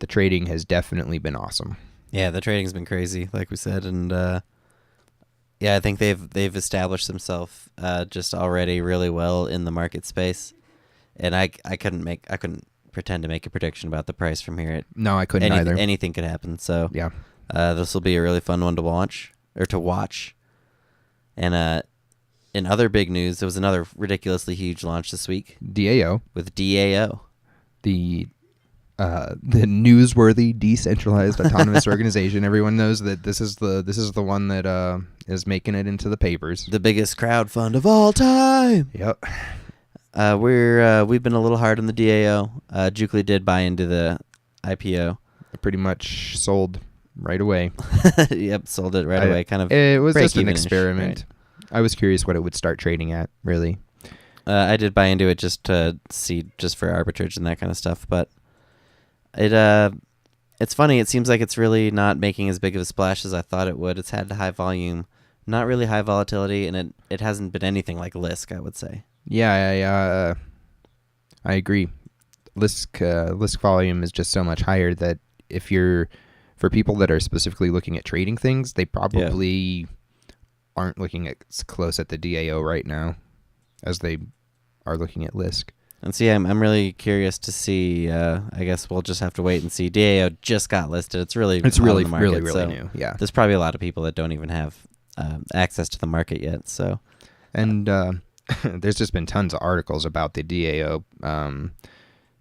S3: trading has definitely been awesome.
S2: Yeah, the trading's been crazy, like we said, and I think they've established themselves just already really well in the market space, and I couldn't pretend to make a prediction about the price from here.
S3: No, I couldn't either.
S2: Anything could happen. So
S3: yeah,
S2: this will be a really fun one to watch. And in other big news, there was another ridiculously huge launch this week.
S3: DAO.
S2: With DAO.
S3: The newsworthy decentralized autonomous organization. Everyone knows that this is the one that is making it into the papers.
S2: The biggest crowdfund of all time.
S3: Yep.
S2: We've been a little hard on the DAO. Jukely did buy into the IPO.
S3: Pretty much sold right away.
S2: Yep, sold it right away. Kind of.
S3: It was just an experiment. Right. I was curious what it would start trading at, really.
S2: I did buy into it just to see, just for arbitrage and that kind of stuff, but it's funny. It seems like it's really not making as big of a splash as I thought it would. It's had high volume, not really high volatility, and it hasn't been anything like LSK, I would say.
S3: Yeah, I agree. LSK volume is just so much higher that for people that are specifically looking at trading things, they probably aren't looking as close at the DAO right now as they are looking at LSK.
S2: And see, I'm really curious to see. I guess we'll just have to wait and see. DAO just got listed. It's really
S3: new. Yeah,
S2: there's probably a lot of people that don't even have access to the market yet. So,
S3: and there's just been tons of articles about the DAO,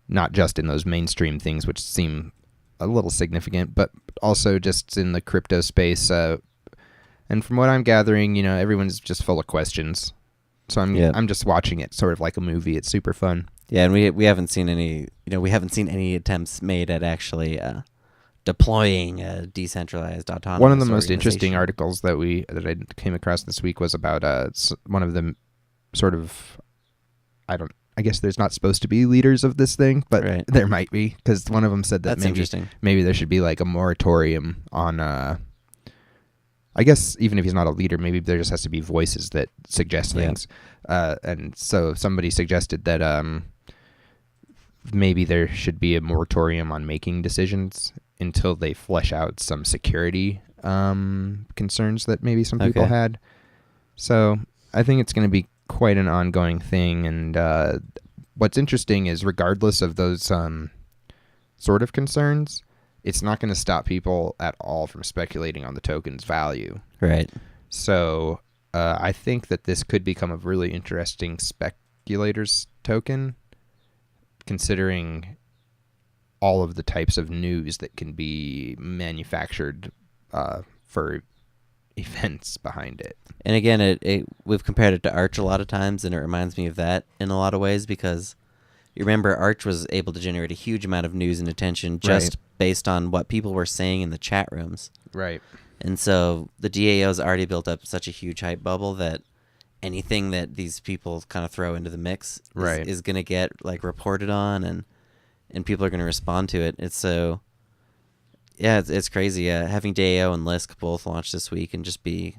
S3: not just in those mainstream things, which seem a little significant, but also just in the crypto space. And from what I'm gathering, everyone's just full of questions. So I'm just watching it sort of like a movie. It's super fun.
S2: Yeah, and we haven't seen any attempts made at actually deploying a decentralized autonomous.
S3: One of the most interesting articles that I came across this week was about one of the sort of, I guess there's not supposed to be leaders of this thing, but there might be, because one of them said that maybe there should be like a moratorium on I guess even if he's not a leader, maybe there just has to be voices that suggest things. And so somebody suggested that maybe there should be a moratorium on making decisions until they flesh out some security concerns that maybe some people had. So I think it's going to be quite an ongoing thing. And what's interesting is, regardless of those sort of concerns, it's not going to stop people at all from speculating on the token's value.
S2: Right.
S3: So I think that this could become a really interesting speculator's token, considering all of the types of news that can be manufactured for events behind it.
S2: And again, we've compared it to Arch a lot of times, and it reminds me of that in a lot of ways, because you remember Arch was able to generate a huge amount of news and attention just based on what people were saying in the chat rooms.
S3: Right.
S2: And so the DAO's already built up such a huge hype bubble that anything that these people kind of throw into the mix
S3: Right.
S2: is going to get like reported on, and people are going to respond to it. It's so, yeah, it's crazy. Having DAO and LSK both launch this week and just being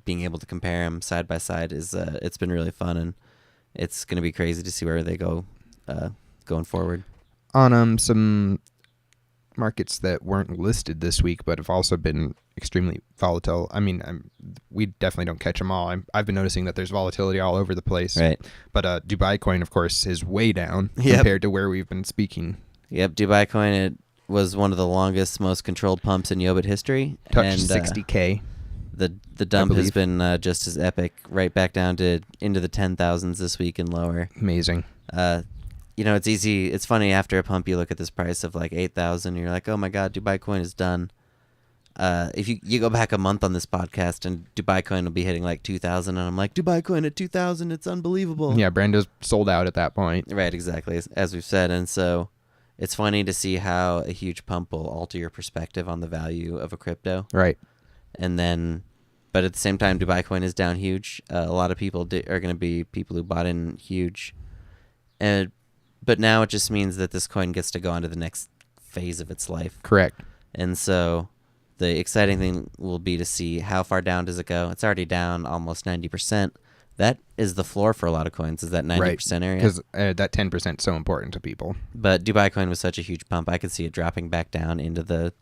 S2: able to compare them side by side is it's been really fun, and it's going to be crazy to see where they go going forward.
S3: On some markets that weren't listed this week but have also been extremely volatile. I mean, we definitely don't catch them all. I've been noticing that there's volatility all over the place.
S2: Right.
S3: But DubaiCoin, of course, is way down
S2: Yep.
S3: compared to where we've been speaking.
S2: Yep, DubaiCoin, it was one of the longest, most controlled pumps in Yobit history.
S3: Touched
S2: and
S3: 60K.
S2: The dump has been just as epic, right back down to into the 10,000s this week and lower.
S3: Amazing.
S2: It's easy. It's funny, after a pump, you look at this price of like 8,000, and you're like, oh my God, DubaiCoin is done. If you go back a month on this podcast, and DubaiCoin will be hitting like 2,000, and I'm like, DubaiCoin at 2,000, it's unbelievable.
S3: Yeah, Brando's sold out at that point.
S2: Right, exactly, as we've said. And so it's funny to see how a huge pump will alter your perspective on the value of a crypto.
S3: Right.
S2: And then, but at the same time, DubaiCoin is down huge. A lot of people are going to be people who bought in huge. But now it just means that this coin gets to go on to the next phase of its life.
S3: Correct.
S2: And so the exciting thing will be to see how far down does it go. It's already down almost 90%. That is the floor for a lot of coins, is that 90% area.
S3: Because that 10% is so important to people.
S2: But DubaiCoin was such a huge pump, I could see it dropping back down into the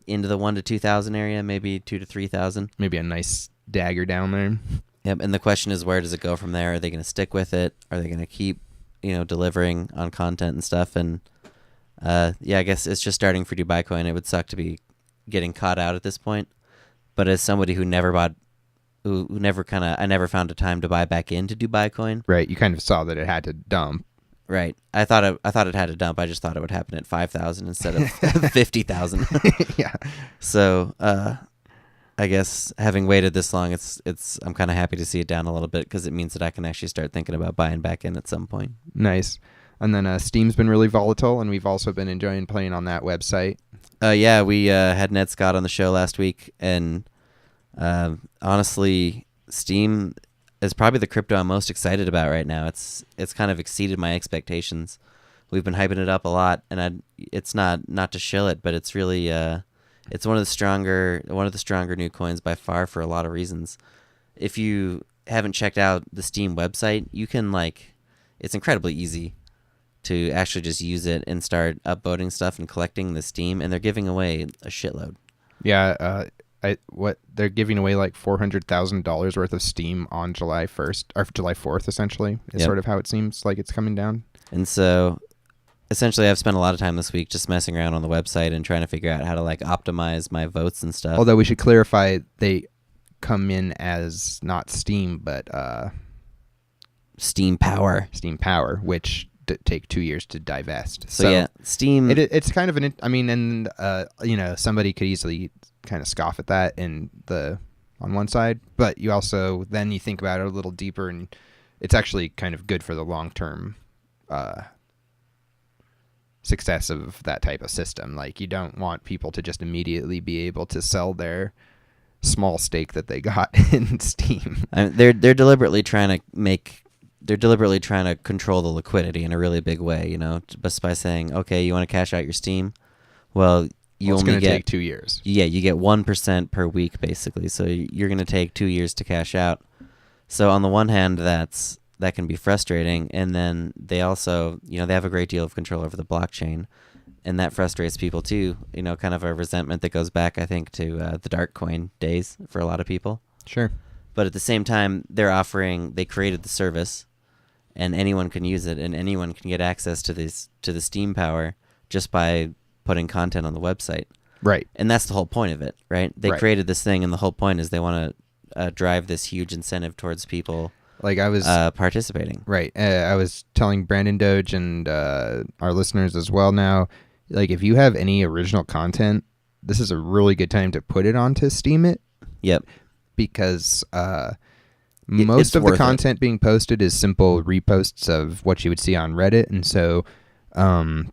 S2: 1 to 2,000 area, maybe 2 to 3,000.
S3: Maybe a nice dagger down there.
S2: Yep. And the question is, where does it go from there? Are they going to stick with it? Are they going to keep delivering on content and stuff? And I guess it's just starting for DubaiCoin. It would suck to be getting caught out at this point. But as somebody who never bought, I never found a time to buy back into DubaiCoin.
S3: Right. You kind of saw that it had to dump.
S2: Right. I thought it had to dump. I just thought it would happen at 5,000 instead of 50,000.
S3: Yeah.
S2: So I guess having waited this long, I'm kind of happy to see it down a little bit, because it means that I can actually start thinking about buying back in at some point.
S3: Nice. And then Steam's been really volatile, and we've also been enjoying playing on that website.
S2: We had Ned Scott on the show last week, and honestly, Steam is probably the crypto I'm most excited about right now. It's kind of exceeded my expectations. We've been hyping it up a lot, and it's not to shill it, but it's really it's one of the stronger new coins by far, for a lot of reasons. If you haven't checked out the Steam website, you can it's incredibly easy to actually just use it and start upvoting stuff and collecting the Steam, and they're giving away a shitload.
S3: Yeah, they're giving away like $400,000 worth of Steam on July 1st or July 4th, essentially. Is sort of how it seems like it's coming down.
S2: And so essentially, I've spent a lot of time this week just messing around on the website and trying to figure out how to optimize my votes and stuff.
S3: Although we should clarify, they come in as not Steam, but
S2: Steam Power.
S3: Steam Power, which take 2 years to divest.
S2: So yeah, Steam.
S3: It's kind of somebody could easily kind of scoff at that on one side, but you also then you think about it a little deeper, and it's actually kind of good for the long term success of that type of system. Like, you don't want people to just immediately be able to sell their small stake that they got in Steam.
S2: They're deliberately trying to control the liquidity in a really big way, just by saying, okay, you want to cash out your Steam? Well,
S3: it's going to take 2 years.
S2: Yeah, you get 1% per week, basically. So you're going to take 2 years to cash out. So on the one hand, that can be frustrating, and then they also, they have a great deal of control over the blockchain, and that frustrates people too. Kind of a resentment that goes back, I think, to the dark coin days for a lot of people.
S3: Sure.
S2: But at the same time, they created the service, and anyone can use it, and anyone can get access to the Steam Power just by putting content on the website.
S3: Right.
S2: And that's the whole point of it, right? They
S3: Right.
S2: created this thing, and the whole point is they want to drive this huge incentive towards people
S3: Like I was
S2: participating.
S3: Right. I was telling Brandon Doge and our listeners as well now, like, if you have any original content, this is a really good time to put it onto Steam It.
S2: Yep.
S3: Because most of the content being posted is simple reposts of what you would see on Reddit, and so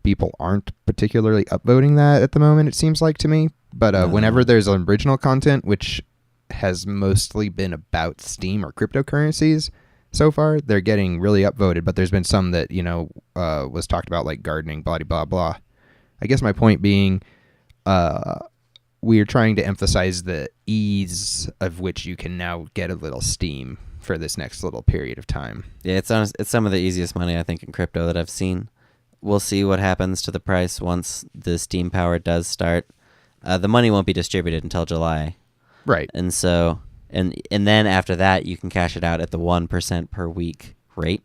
S3: people aren't particularly upvoting that at the moment, it seems like to me. But whenever there's original content, which has mostly been about Steam or cryptocurrencies so far. They're getting really upvoted, but there's been some that, was talked about, like gardening, blah, blah, blah. I guess my point being, we're trying to emphasize the ease of which you can now get a little Steam for this next little period of time.
S2: Yeah, it's some of the easiest money, I think, in crypto that I've seen. We'll see what happens to the price once the Steam power does start. The money won't be distributed until July.
S3: Right.
S2: And so, and then after that, you can cash it out at the 1% per week rate.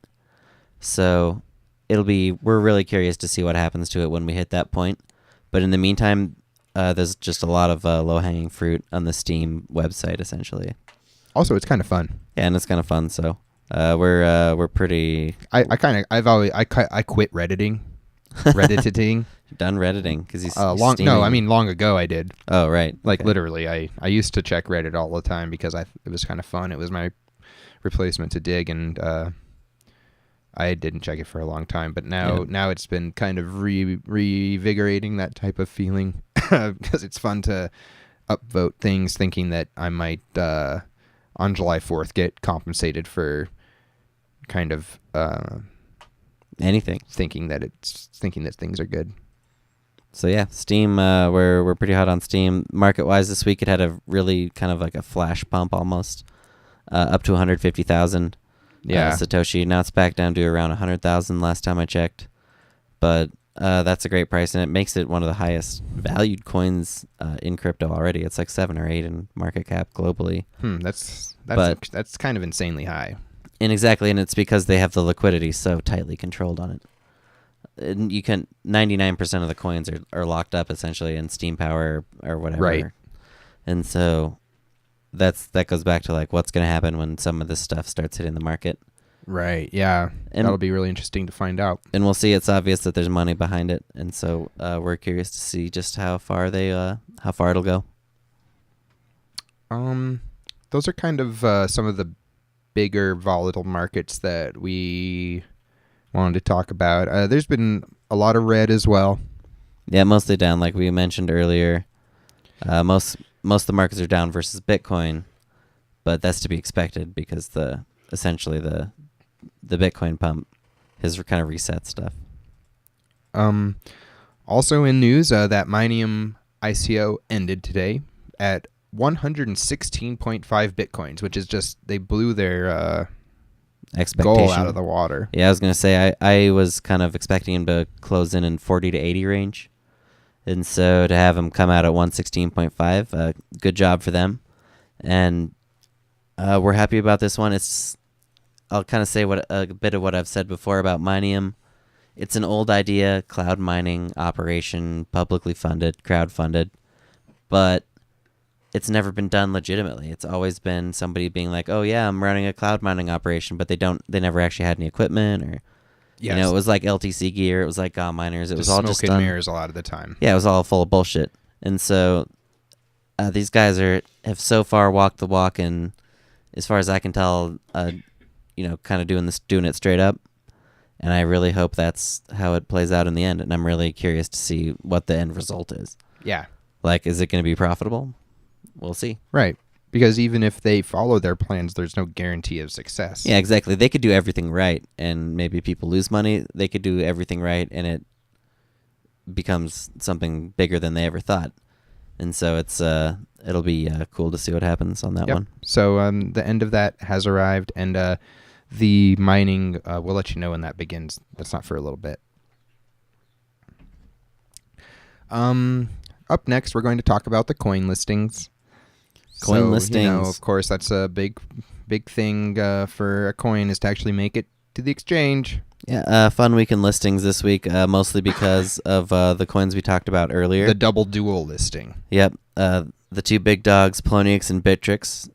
S2: So we're really curious to see what happens to it when we hit that point. But in the meantime, there's just a lot of low-hanging fruit on the Steam website, essentially.
S3: Also, it's kind of fun.
S2: Yeah, and it's kind of fun. So we're pretty.
S3: I quit Redditing. Redditing.
S2: Done Redditing because he's
S3: long ago I did.
S2: Oh, right.
S3: Like literally, I used to check Reddit all the time because it was kind of fun. It was my replacement to Dig, and I didn't check it for a long time. But now it's been kind of revigorating that type of feeling because it's fun to upvote things, thinking that I might on July 4th get compensated for kind of
S2: anything,
S3: thinking that things are good.
S2: So yeah, Steam, we're pretty hot on Steam. Market-wise this week, it had a really kind of like a flash pump almost, up to 150,000 Satoshi. Now it's back down to around 100,000 last time I checked. But that's a great price, and it makes it one of the highest valued coins in crypto already. It's like 7 or 8 in market cap globally.
S3: That's kind of insanely high.
S2: And it's because they have the liquidity so tightly controlled on it. And 99% of the coins are locked up essentially in Steam power or whatever.
S3: Right.
S2: And so that goes back to like what's going to happen when some of this stuff starts hitting the market.
S3: Right. Yeah. And that'll be really interesting to find out.
S2: And we'll see. It's obvious that there's money behind it, and so we're curious to see just how far it'll go.
S3: Those are kind of some of the bigger volatile markets that we wanted to talk about. There's been a lot of red as well.
S2: Yeah, mostly down, like we mentioned earlier. Most of the markets are down versus Bitcoin, but that's to be expected because essentially the Bitcoin pump has kind of reset stuff.
S3: Also in news, that Mineum ICO ended today at 116.5 Bitcoins, which is just, they blew their goal out of the water.
S2: Yeah, I was going to say, I was kind of expecting him to close in 40 to 80 range. And so to have him come out at 116.5, good job for them. And we're happy about this one. I'll kind of say a bit of what I've said before about Mineum. It's an old idea, cloud mining operation, publicly funded, crowdfunded, but it's never been done legitimately. It's always been somebody being like, "Oh yeah, I'm running a cloud mining operation," but they never actually had any equipment, or it was like LTC gear, it was like miners, it was all just
S3: smoke and mirrors a lot of the time.
S2: Yeah, it was all full of bullshit. And so these guys have so far walked the walk, and as far as I can tell, kind of doing it straight up. And I really hope that's how it plays out in the end. And I'm really curious to see what the end result is.
S3: Yeah.
S2: Like, is it going to be profitable? We'll see.
S3: Right. Because even if they follow their plans, there's no guarantee of success.
S2: Yeah, exactly. They could do everything right, and maybe people lose money. They could do everything right, and it becomes something bigger than they ever thought. And so it'll be cool to see what happens on that one.
S3: So the end of that has arrived, and the mining, we'll let you know when that begins. That's not for a little bit. Up next, we're going to talk about the coin listings.
S2: Listings.
S3: Of course, that's a big thing for a coin, is to actually make it to the exchange.
S2: Yeah, fun week in listings this week, mostly because of the coins we talked about earlier.
S3: The double dual listing.
S2: Yep. The two big dogs, Poloniex and Bittrex,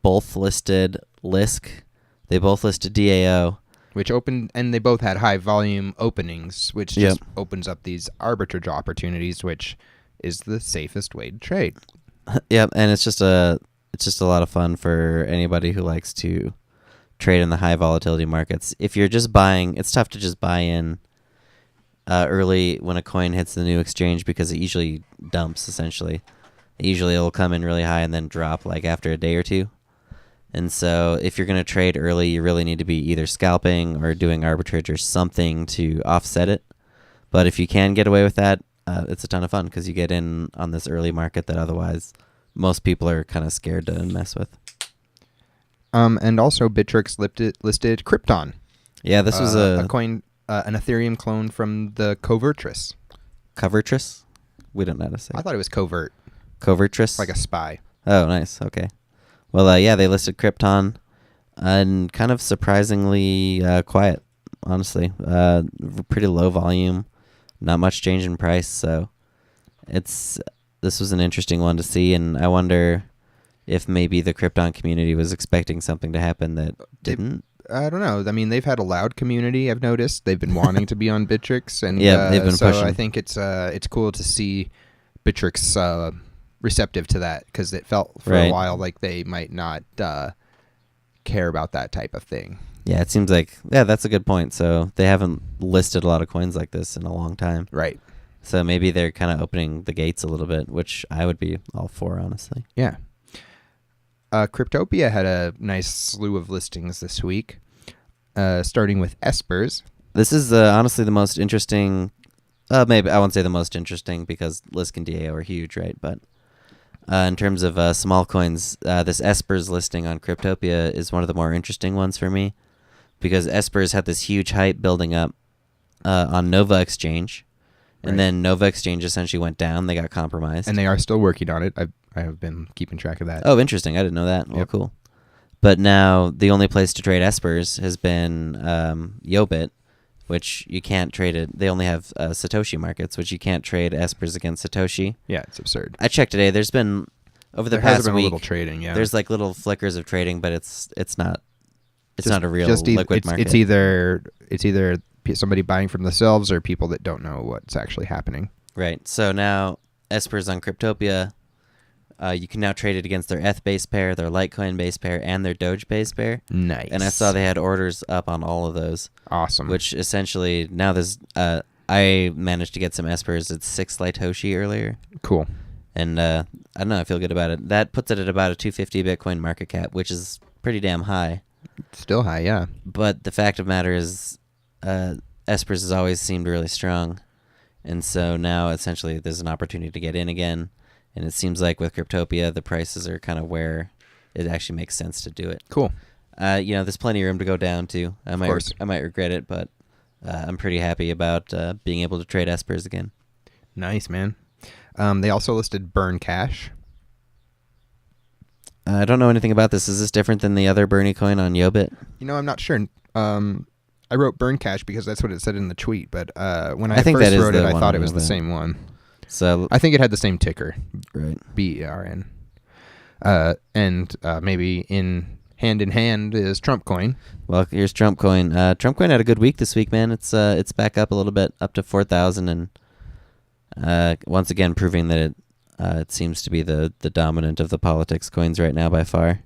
S2: both listed LSK. They both listed DAO.
S3: Which opened, and they both had high volume openings, which just opens up these arbitrage opportunities, which is the safest way to trade.
S2: Yep, and it's just a lot of fun for anybody who likes to trade in the high volatility markets. If you're just buying, it's tough to just buy in early when a coin hits the new exchange because it usually dumps essentially. Usually it'll come in really high and then drop like after a day or two. And so if you're going to trade early, you really need to be either scalping or doing arbitrage or something to offset it. But if you can get away with that, it's a ton of fun because you get in on this early market that otherwise most people are kind of scared to mess with.
S3: And also Bittrex listed Krypton.
S2: Yeah, this was
S3: a coin, an Ethereum clone from the Covertress.
S2: Covertress? We don't know how to say.
S3: I thought it was covert,
S2: Covertress?
S3: like a spy.
S2: Oh, nice. Okay. Well, yeah, they listed Krypton, and kind of surprisingly quiet, honestly. Pretty low volume, not much change in price. So this was an interesting one to see, and I wonder if maybe the Krypton community was expecting something to happen that didn't.
S3: I don't know. I mean, they've had a loud community. I've noticed they've been wanting to be on Bittrex, and
S2: yeah, they've been
S3: so
S2: pushing.
S3: I think it's cool to see Bittrex receptive to that because it felt for a while like they might not care about that type of thing.
S2: Yeah, it seems like that's a good point. So they haven't listed a lot of coins like this in a long time.
S3: Right.
S2: So maybe they're kind of opening the gates a little bit, which I would be all for, honestly.
S3: Yeah. Cryptopia had a nice slew of listings this week, starting with Espers.
S2: This is honestly the most interesting. Maybe I won't say the most interesting because LSK and DAO are huge, right? But in terms of small coins, this Espers listing on Cryptopia is one of the more interesting ones for me because Espers had this huge hype building up on Nova Exchange, and then Nova Exchange essentially went down. They got compromised,
S3: and they are still working on it. I have been keeping track of that.
S2: Oh, interesting. I didn't know that. Well, cool. But now the only place to trade Espers has been YoBit, which you can't trade it. They only have Satoshi markets, which you can't trade Espers against Satoshi.
S3: Yeah, it's absurd.
S2: I checked today. There's been over the
S3: there
S2: past
S3: has been
S2: week.
S3: A little trading. Yeah,
S2: there's like little flickers of trading, but it's not a real liquid market.
S3: It's either somebody buying from themselves or people that don't know what's actually happening.
S2: Right. So now Espers on Cryptopia. You can now trade it against their ETH base pair, their LycanCoin base pair, and their Doge base pair.
S3: Nice.
S2: And I saw they had orders up on all of those.
S3: Awesome.
S2: Which essentially now there's I managed to get some Espers at 6 Satoshi earlier.
S3: Cool.
S2: And I don't know, I feel good about it. That puts it at about a 250 Bitcoin market cap, which is pretty damn high.
S3: Still high, yeah.
S2: But the fact of the matter is Espers has always seemed really strong. And so now essentially there's an opportunity to get in again. And it seems like with Cryptopia, the prices are kind of where it actually makes sense to do it.
S3: Cool.
S2: There's plenty of room to go down to. I might regret it, but I'm pretty happy about being able to trade Espers again.
S3: Nice, man. They also listed Berncash.
S2: I don't know anything about this. Is this different than the other BeamCoin on YoBit?
S3: I'm not sure. I wrote Berncash because that's what it said in the tweet, but when
S2: I think
S3: first
S2: that is
S3: wrote it,
S2: the
S3: I
S2: one
S3: thought it
S2: on
S3: was the
S2: YoBit.
S3: same one.
S2: So
S3: I think it had the same ticker,
S2: right?
S3: BERN. And maybe hand in hand is Trumpcoin.
S2: Well, here's Trumpcoin. Trumpcoin had a good week this week, man. It's back up a little bit, up to 4,000, and once again proving that it seems to be the dominant of the politics coins right now by far.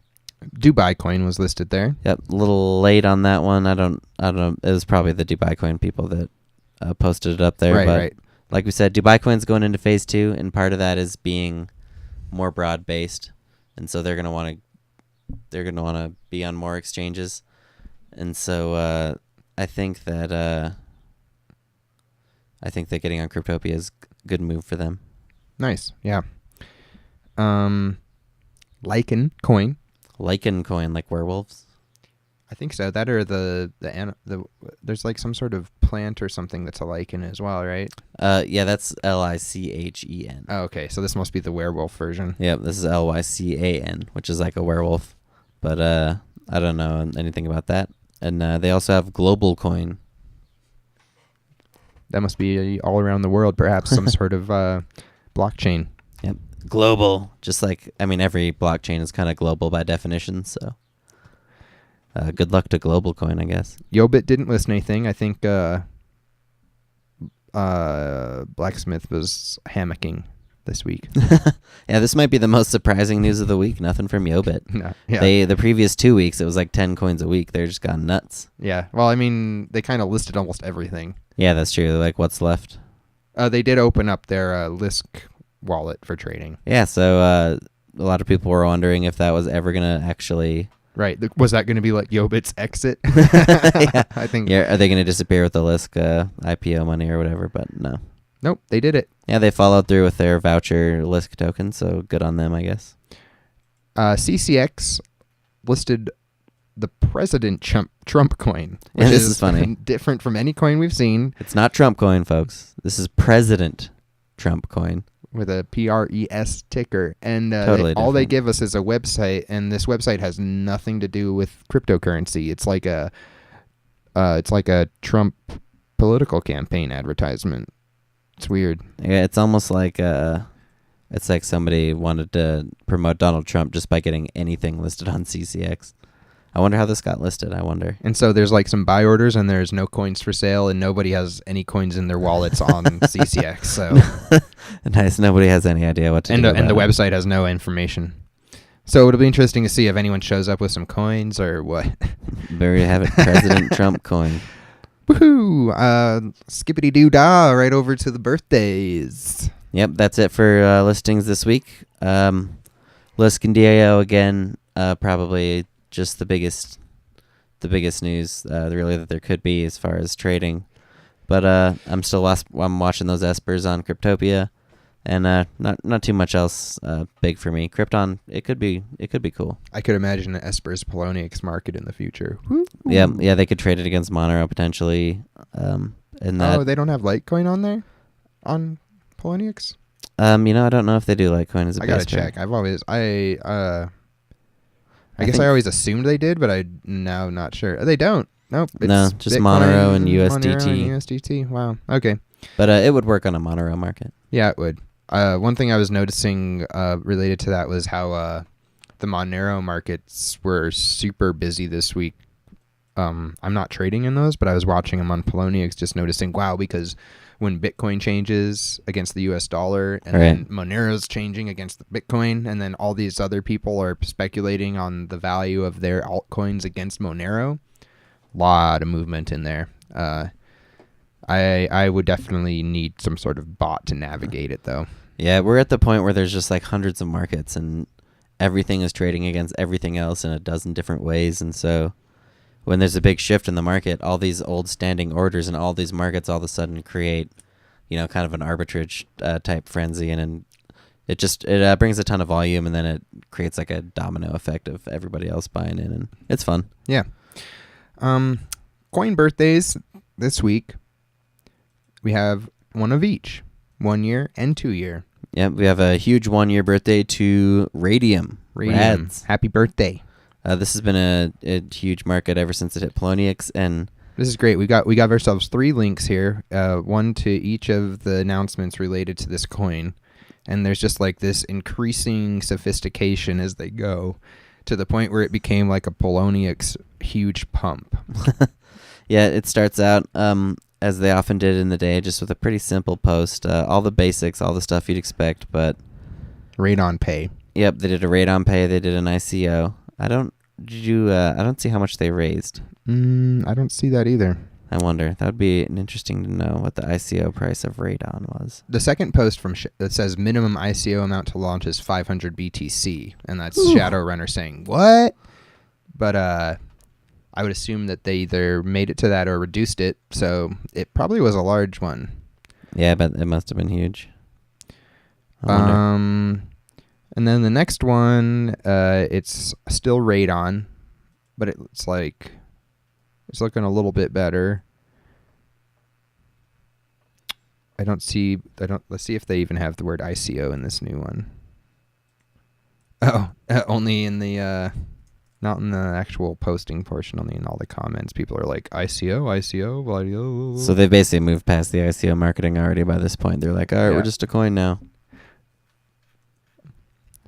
S3: DubaiCoin was listed there.
S2: Yep, a little late on that one. I don't know. It was probably the DubaiCoin people that posted it up there.
S3: Right.
S2: Like we said, DubaiCoin's going into phase 2, and part of that is being more broad based, and so they're gonna want to be on more exchanges, and so I think that getting on Cryptopia is a good move for them.
S3: Nice, yeah. LycanCoin.
S2: LycanCoin, like werewolves.
S3: I think so. That or the there's like some sort of plant or something that's a lichen as well, right?
S2: Yeah, that's LyChen.
S3: Oh, okay. So this must be the werewolf version.
S2: Yep, this is LyCan, which is like a werewolf. But I don't know anything about that. And they also have GlobalCoin.
S3: That must be all around the world, perhaps some sort of blockchain.
S2: Yep, global. Just like, every blockchain is kind of global by definition, so good luck to GlobalCoin, I guess.
S3: YoBit didn't list anything. I think Blacksmith was hammocking this week.
S2: Yeah, this might be the most surprising news of the week. Nothing from YoBit.
S3: No, yeah.
S2: The previous 2 weeks, it was like 10 coins a week. They're just gone nuts.
S3: Yeah. Well, they kind of listed almost everything.
S2: Yeah, that's true. Like, what's left?
S3: They did open up their LSK wallet for trading.
S2: Yeah, so a lot of people were wondering if that was ever going to actually...
S3: Right. Was that going to be like Yobit's exit?
S2: Yeah.
S3: I think.
S2: Yeah, are they going to disappear with the LSK IPO money or whatever? But no.
S3: Nope, they did it.
S2: Yeah, they followed through with their voucher LSK token, so good on them, I guess.
S3: C-Cex listed the President Trump coin, which
S2: this is funny.
S3: Different from any coin we've seen.
S2: It's not Trumpcoin, folks. This is President Trumpcoin.
S3: With a PRES ticker, and
S2: Totally
S3: all they
S2: different.
S3: give us is a website, and this website has nothing to do with cryptocurrency. It's like a Trump political campaign advertisement. It's weird.
S2: Yeah, it's almost like it's like somebody wanted to promote Donald Trump just by getting anything listed on C-Cex. I wonder how this got listed. I wonder.
S3: And so there's like some buy orders, and there's no coins for sale, and nobody has any coins in their wallets on C-Cex. So
S2: nice. Nobody has any idea what to do.
S3: And the
S2: about it.
S3: website has no information. So it'll be interesting to see if anyone shows up with some coins or what.
S2: There you have it, President Trump coin.
S3: Woohoo! Skippity doo dah! Right over to the birthdays.
S2: Yep, that's it for listings this week. LSK and DAO again, probably just the biggest news really that there could be as far as trading. But I'm watching those Espers on Cryptopia, and not too much else big for me. Krypton, it could be cool.
S3: I could imagine an Espers Poloniex market in the future.
S2: Yeah, they could trade it against Monero potentially. And that,
S3: they don't have LycanCoin on there on Poloniex.
S2: I don't know if they do LycanCoin as a
S3: I gotta
S2: base pair.
S3: check. I guess I always assumed they did, but I'm now not sure. They don't. Nope.
S2: No,
S3: It's
S2: just
S3: Bitcoin,
S2: Monero and
S3: Monero
S2: USDT.
S3: and USDT. Wow. Okay.
S2: But it would work on a Monero market.
S3: Yeah, it would. One thing I was noticing related to that was how the Monero markets were super busy this week. I'm not trading in those, but I was watching them on Poloniex, just noticing, wow, because when Bitcoin changes against the US dollar, and then Monero's changing against the Bitcoin, and then all these other people are speculating on the value of their altcoins against Monero, lot of movement in there. I would definitely need some sort of bot to navigate it, though.
S2: Yeah, we're at the point where there's just like hundreds of markets, and everything is trading against everything else in a dozen different ways. And so when there's a big shift in the market, all these old standing orders and all these markets all of a sudden create, kind of an arbitrage type frenzy, and it brings a ton of volume, and then it creates like a domino effect of everybody else buying in, and it's fun.
S3: Yeah. Coin birthdays this week. We have one of each, 1 year and 2 year.
S2: Yep, we have a huge 1 year birthday to Radium. Rads.
S3: Happy birthday.
S2: This has been a huge market ever since it hit Poloniex, and
S3: this is great. We got ourselves 3 links here, one to each of the announcements related to this coin, and there's just like this increasing sophistication as they go, to the point where it became like a Poloniex huge pump.
S2: Yeah, it starts out as they often did in the day, just with a pretty simple post, all the basics, all the stuff you'd expect, but
S3: Radon Pay.
S2: Yep, they did a Radon Pay, they did an ICO. I don't see how much they raised.
S3: I don't see that either.
S2: I wonder. That would be interesting to know what the ICO price of Radon was.
S3: The second post from that says minimum ICO amount to launch is 500 BTC, and that's Shadowrunner saying what? But I would assume that they either made it to that or reduced it, so it probably was a large one.
S2: Yeah, but it must have been huge.
S3: And then the next one, it's still Radon, but it's looking a little bit better. Let's see if they even have the word ICO in this new one. Oh, only in the, not in the actual posting portion, only in all the comments. People are like, ICO.
S2: So they basically moved past the ICO marketing already by this point. They're like, all right, we're just a coin now.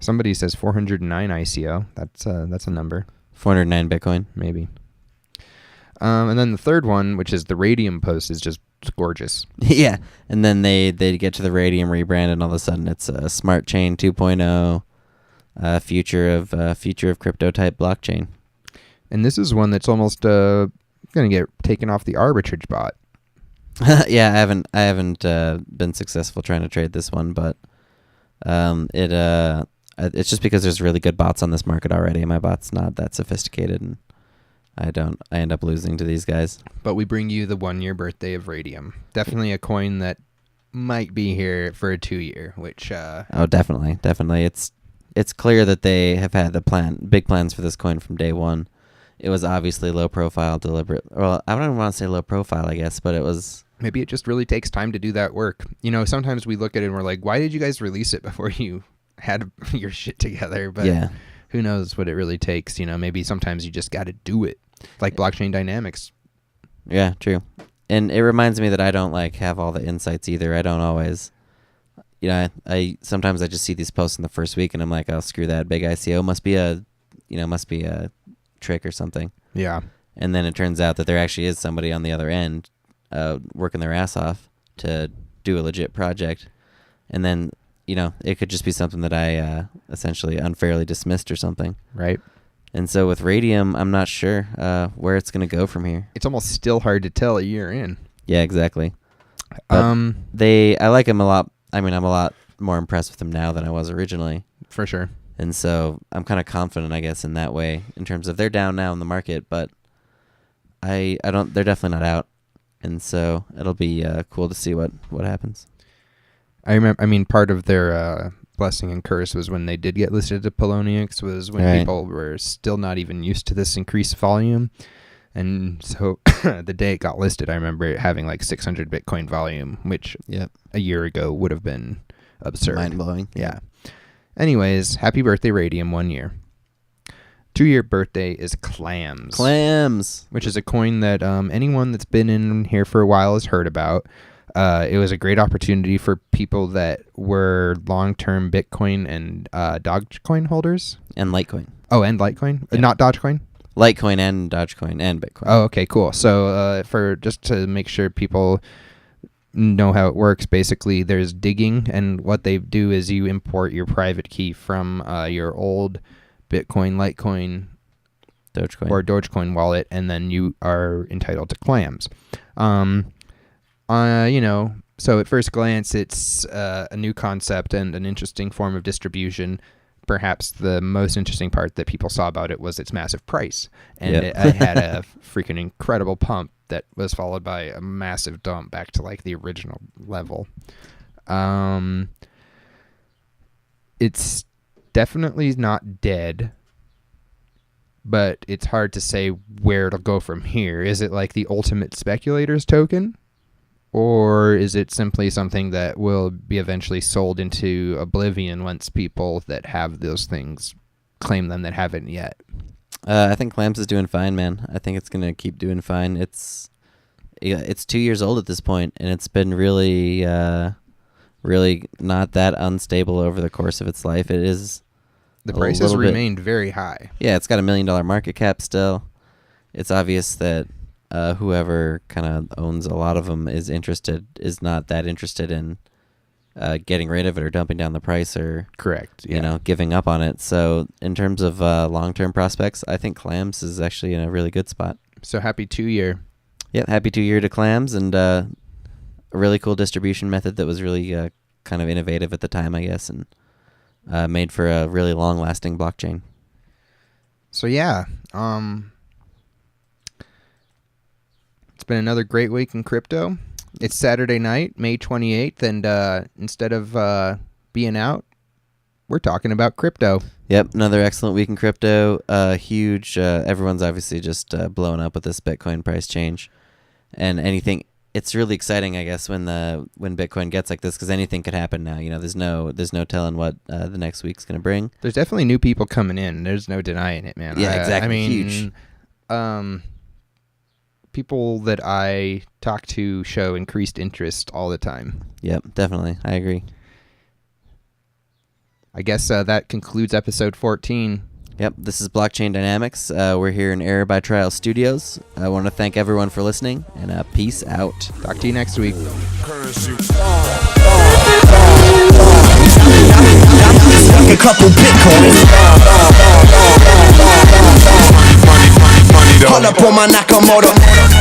S3: Somebody says 409 ICO. That's a number.
S2: 409 Bitcoin.
S3: Maybe. And then the third one, which is the Radium post, is just gorgeous.
S2: Yeah. And then they get to the Radium rebrand, and all of a sudden it's a Smart Chain 2.0, future of crypto type blockchain.
S3: And this is one that's almost going to get taken off the arbitrage bot.
S2: Yeah, I haven't been successful trying to trade this one, but It's just because there's really good bots on this market already. My bot's not that sophisticated, and I end up losing to these guys.
S3: But we bring you the 1-year birthday of Radium. Definitely a coin that might be here for a 2-year, which
S2: oh, definitely. It's clear that they have had big plans for this coin from day one. It was obviously low profile, deliberate. Well, I don't want to say low profile, I guess, but it was.
S3: Maybe it just really takes time to do that work. You know, sometimes we look at it and we're like, why did you guys release it before you had your shit together? But
S2: yeah.
S3: Who knows what it really takes? You know, maybe sometimes you just got to do it, like blockchain dynamics.
S2: Yeah, true. And it reminds me that I don't have all the insights either. I don't always, I sometimes I just see these posts in the first week and I'm like, oh, screw that, big ICO must be a trick or something.
S3: Yeah.
S2: And then it turns out that there actually is somebody on the other end working their ass off to do a legit project. And then, it could just be something that I essentially unfairly dismissed or something.
S3: Right.
S2: And so with Radium, I'm not sure where it's going to go from here.
S3: It's almost still hard to tell a year in.
S2: Yeah, exactly. But I like him a lot. I mean, I'm a lot more impressed with him now than I was originally.
S3: For sure.
S2: And so I'm kind of confident, I guess, in that way, in terms of they're down now in the market, but they're definitely not out. And so it'll be cool to see what happens.
S3: I remember, part of their blessing and curse was when they did get listed to Poloniex, was when people were still not even used to this increased volume. And so the day it got listed, I remember it having 600 Bitcoin volume, which a year ago would have been absurd.
S2: Mind-blowing.
S3: Yeah. Anyways, happy birthday, Radium, 1 year. 2-year birthday is CLAMS.
S2: CLAMS.
S3: Which is a coin that anyone that's been in here for a while has heard about. It was a great opportunity for people that were long-term Bitcoin and Dogecoin holders.
S2: And Litecoin.
S3: Oh, and Litecoin?
S2: Yeah.
S3: Not Dogecoin?
S2: Litecoin and Dogecoin and Bitcoin.
S3: Oh, okay, cool. So for just to make sure people know how it works, basically there's digging, and what they do is you import your private key from your old Bitcoin, Litecoin,
S2: Dogecoin,
S3: or Dogecoin wallet, and then you are entitled to CLAMS. So at first glance, it's a new concept and an interesting form of distribution. Perhaps the most interesting part that people saw about it was its massive price. And it had a freaking incredible pump that was followed by a massive dump back to the original level. It's definitely not dead, but it's hard to say where it'll go from here. Is it like the ultimate speculator's token? Or is it simply something that will be eventually sold into oblivion once people that have those things claim them that haven't yet?
S2: I think CLAMS is doing fine, man. I think it's going to keep doing fine. It's 2 years old at this point, and it's been really not that unstable over the course of its life. It is.
S3: The price has remained very high.
S2: Yeah, it's got $1 million market cap still. It's obvious that whoever kind of owns a lot of them is not that interested in getting rid of it or dumping down the price or
S3: correct,
S2: giving up on it. So in terms of long-term prospects, I think CLAMS is actually in a really good spot.
S3: So happy 2 year.
S2: Yeah, happy 2 year to CLAMS, and a really cool distribution method that was really kind of innovative at the time, I guess, and made for a really long-lasting blockchain.
S3: So yeah, it's been another great week in crypto. It's Saturday night, May 28th, and instead of being out, we're talking about crypto.
S2: Yep, another excellent week in crypto. Huge. Everyone's obviously just blown up with this Bitcoin price change, and anything. It's really exciting, I guess, when Bitcoin gets like this, because anything could happen now. There's no telling what the next week's gonna bring.
S3: There's definitely new people coming in. There's no denying it, man.
S2: Yeah, exactly.
S3: I mean,
S2: huge.
S3: People that I talk to show increased interest all the time.
S2: Yep, definitely. I agree.
S3: I guess that concludes episode 14.
S2: Yep, this is Blockchain Dynamics. We're here in Error by Trial Studios. I want to thank everyone for listening, and peace out.
S3: Talk to you next week.
S1: A couple Bitcoins. Pull up on my Nakamoto.